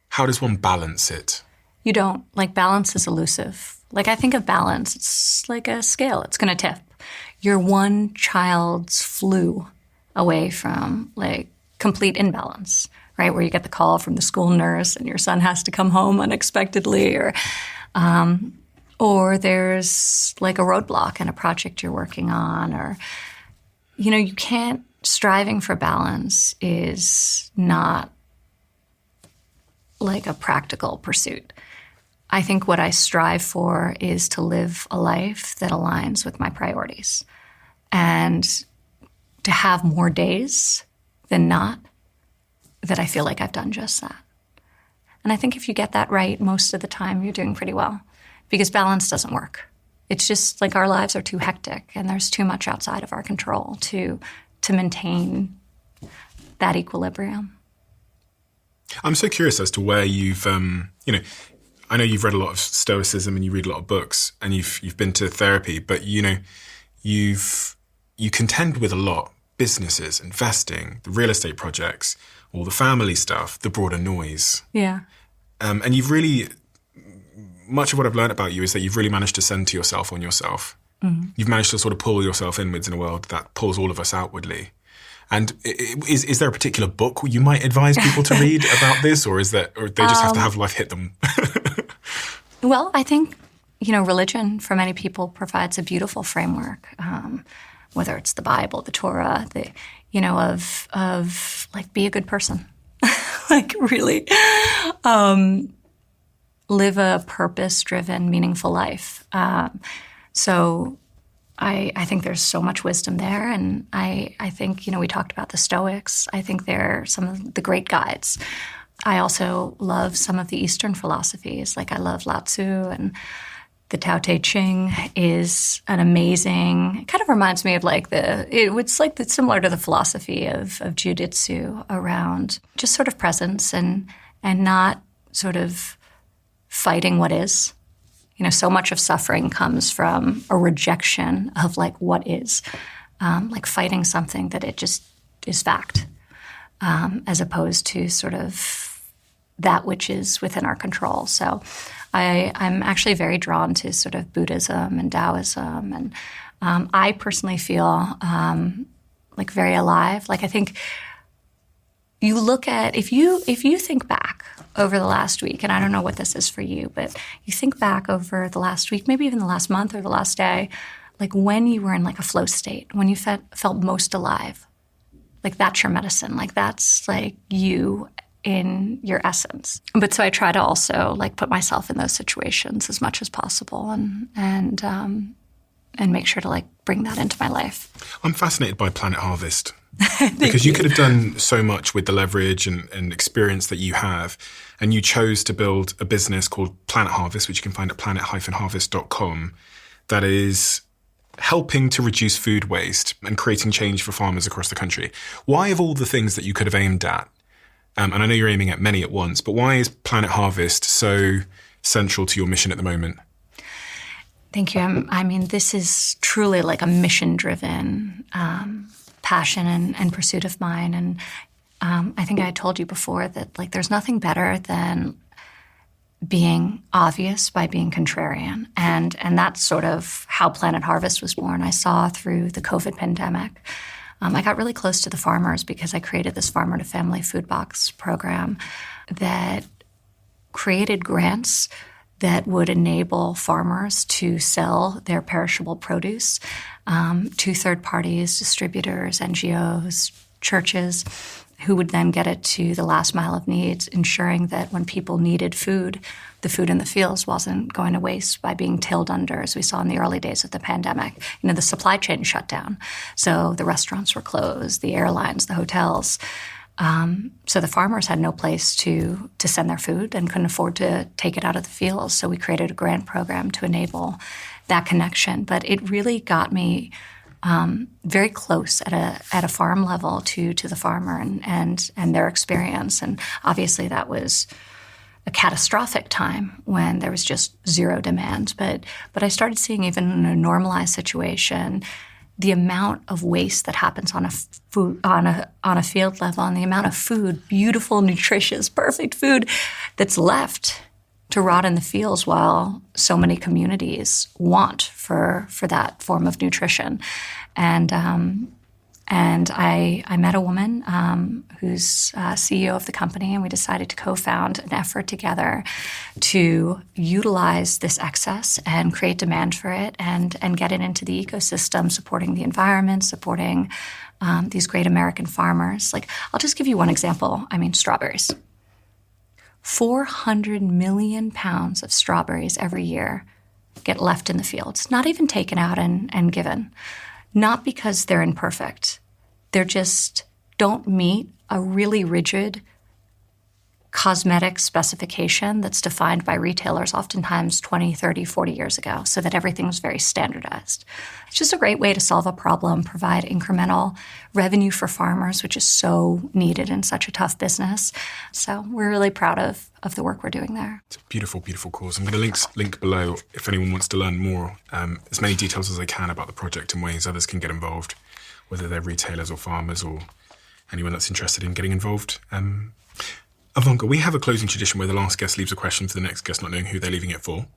How does one balance it? You don't. Balance is elusive. I think of balance, it's like a scale. It's going to tip. You're one child's flu away from, complete imbalance, right? Where you get the call from the school nurse and your son has to come home unexpectedly, or there's a roadblock in a project you're working on, or, you can't, striving for balance is not a practical pursuit. I think what I strive for is to live a life that aligns with my priorities and to have more days than not that I feel like I've done just that. And I think if you get that right, most of the time you're doing pretty well, because balance doesn't work. It's just our lives are too hectic and there's too much outside of our control to maintain that equilibrium. I'm so curious as to where you've, I know you've read a lot of Stoicism and you read a lot of books and you've been to therapy, but you contend with a lot. Businesses, investing, the real estate projects, all the family stuff, the broader noise. Yeah. And you've really, much of what I've learned about you is that you've really managed to center yourself on yourself. Mm-hmm. You've managed to sort of pull yourself inwards in a world that pulls all of us outwardly. And is there a particular book you might advise people to read about this, or they just have to have life hit them? Well, I think, religion for many people provides a beautiful framework, whether it's the Bible, the Torah, of be a good person, really live a purpose-driven, meaningful life. So I think there's so much wisdom there. And I think, we talked about the Stoics. I think they're some of the great guides. I also love some of the Eastern philosophies. I love Lao Tzu, and the Tao Te Ching is an amazing, it kind of reminds me of it's similar to the philosophy of jiu-jitsu around just sort of presence and not sort of fighting what is. So much of suffering comes from a rejection of what is, fighting something that it just is fact, as opposed to sort of that which is within our control. So I'm actually very drawn to sort of Buddhism and Taoism, and I personally feel very alive. I think you look at if you think back over the last week, and I don't know what this is for you, but you think back over the last week, maybe even the last month or the last day, when you were in a flow state, when you felt most alive, that's your medicine, that's you in your essence. But so I try to also put myself in those situations as much as possible and make sure to bring that into my life. I'm fascinated by Planet Harvest because you could have done so much with the leverage and experience that you have, and you chose to build a business called Planet Harvest, which you can find at planet-harvest.com, that is helping to reduce food waste and creating change for farmers across the country. Why, of all the things that you could have aimed at, and I know you're aiming at many at once, but why is Planet Harvest so central to your mission at the moment? Thank you. This is truly a mission-driven passion and pursuit of mine. And I think I told you before that there's nothing better than being obvious by being contrarian. And that's sort of how Planet Harvest was born. I saw through the COVID pandemic, I got really close to the farmers because I created this farmer to family food box program that created grants that would enable farmers to sell their perishable produce to third parties, distributors, NGOs, churches, who would then get it to the last mile of needs, ensuring that when people needed food, the food in the fields wasn't going to waste by being tilled under, as we saw in the early days of the pandemic. The supply chain shut down. So the restaurants were closed, the airlines, the hotels. So the farmers had no place to send their food and couldn't afford to take it out of the fields. So we created a grant program to enable that connection. But it really got me very close at a farm level to the farmer and their experience. And obviously that was a catastrophic time when there was just zero demand. But I started seeing, even in a normalized situation, the amount of waste that happens on a field level, and the amount of food, beautiful, nutritious, perfect food that's left to rot in the fields, while so many communities want for that form of nutrition. And I met a woman who's CEO of the company, and we decided to co-found an effort together to utilize this excess and create demand for it and get it into the ecosystem, supporting the environment, supporting these great American farmers. Like, I'll just give you one example. Strawberries. 400 million pounds of strawberries every year get left in the fields, not even taken out and given. Not because they're imperfect. They just don't meet a really rigid cosmetic specification that's defined by retailers oftentimes 20, 30, 40 years ago, so that everything's very standardized. It's just a great way to solve a problem, provide incremental revenue for farmers, which is so needed in such a tough business. So we're really proud of the work we're doing there. It's a beautiful, beautiful cause. I'm going to link below if anyone wants to learn more, as many details as I can about the project and ways others can get involved, whether they're retailers or farmers or anyone that's interested in getting involved. Ivanka, we have a closing tradition where the last guest leaves a question for the next guest, not knowing who they're leaving it for.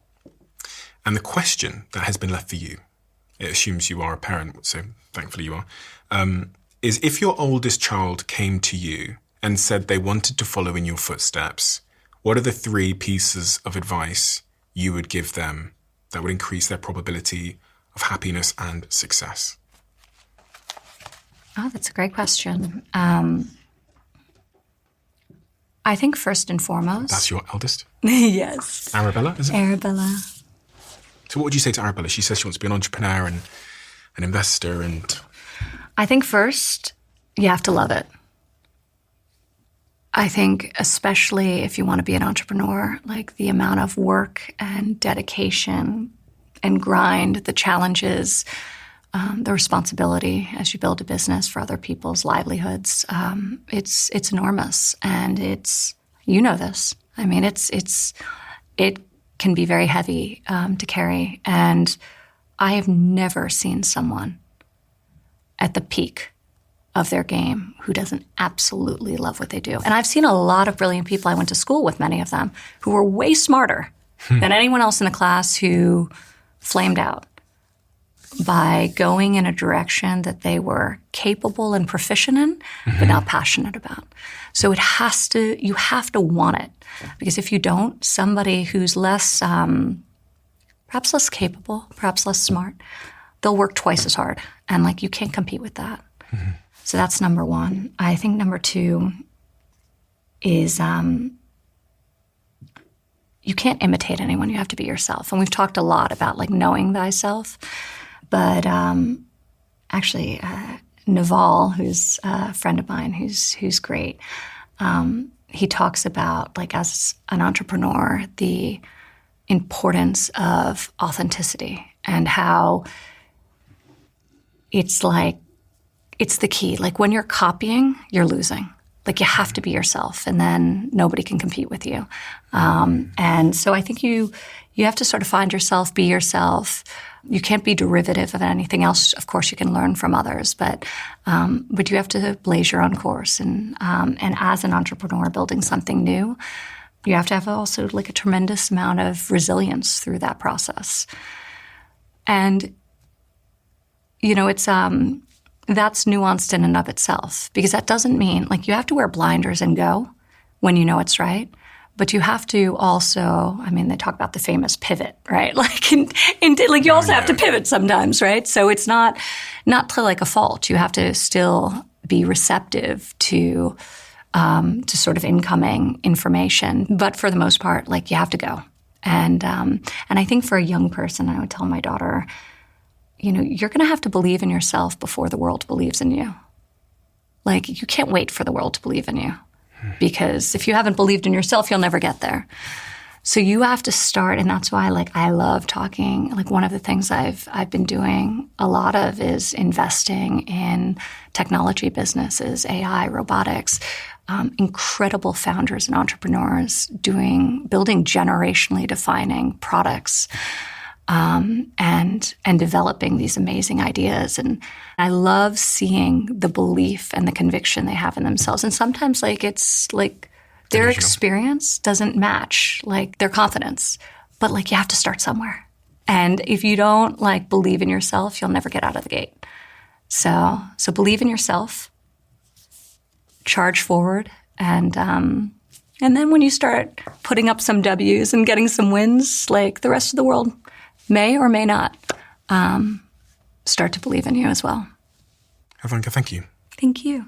And the question that has been left for you, it assumes you are a parent, so thankfully you are, is if your oldest child came to you and said they wanted to follow in your footsteps, what are the 3 pieces of advice you would give them that would increase their probability of happiness and success? Oh, that's a great question. I think first and foremost... That's your eldest? Yes. Arabella, is it? Arabella. So what would you say to Arabella? She says she wants to be an entrepreneur and an investor and... I think first, you have to love it. I think especially if you want to be an entrepreneur, like the amount of work and dedication and grind, the challenges, the responsibility as you build a business for other people's livelihoods, it's enormous. And it's, you know this. It can be very heavy to carry. And I have never seen someone at the peak of their game who doesn't absolutely love what they do. And I've seen a lot of brilliant people. I went to school with many of them who were way smarter than anyone else in the class, who flamed out by going in a direction that they were capable and proficient in, but not passionate about. So you have to want it. Because if you don't, somebody who's perhaps less capable, perhaps less smart, they'll work twice as hard. And you can't compete with that. Mm-hmm. So that's number one. I think number two is you can't imitate anyone. You have to be yourself. And we've talked a lot about knowing thyself. But actually, Naval, who's a friend of mine, who's great, he talks about, as an entrepreneur, the importance of authenticity and how it's the key. When you're copying, you're losing. You have to be yourself, and then nobody can compete with you. And so I think you have to sort of find yourself, be yourself. You can't be derivative of anything else. Of course, you can learn from others, but you have to blaze your own course. And as an entrepreneur building something new, you have to have also a tremendous amount of resilience through that process. And it's that's nuanced in and of itself, because that doesn't mean you have to wear blinders and go when you know it's right. But you have to also, they talk about the famous pivot, right? You also have to pivot sometimes, right? So it's not to a fault. You have to still be receptive to sort of incoming information. But for the most part, like, you have to go. And I think for a young person, I would tell my daughter, you're going to have to believe in yourself before the world believes in you. Like, you can't wait for the world to believe in you, because if you haven't believed in yourself, you'll never get there. So you have to start, and that's why, like, I love talking. Like, one of the things I've been doing a lot of is investing in technology businesses, AI, robotics, incredible founders and entrepreneurs building generationally defining products, and developing these amazing ideas. And I love seeing the belief and the conviction they have in themselves. And sometimes, like, it's like their experience doesn't match, like, their confidence. But, like, you have to start somewhere. And if you don't, like, believe in yourself, you'll never get out of the gate. So believe in yourself, charge forward, and then when you start putting up some W's and getting some wins, like, the rest of the world may or may not start to believe in you as well. Ivanka, thank you. Thank you.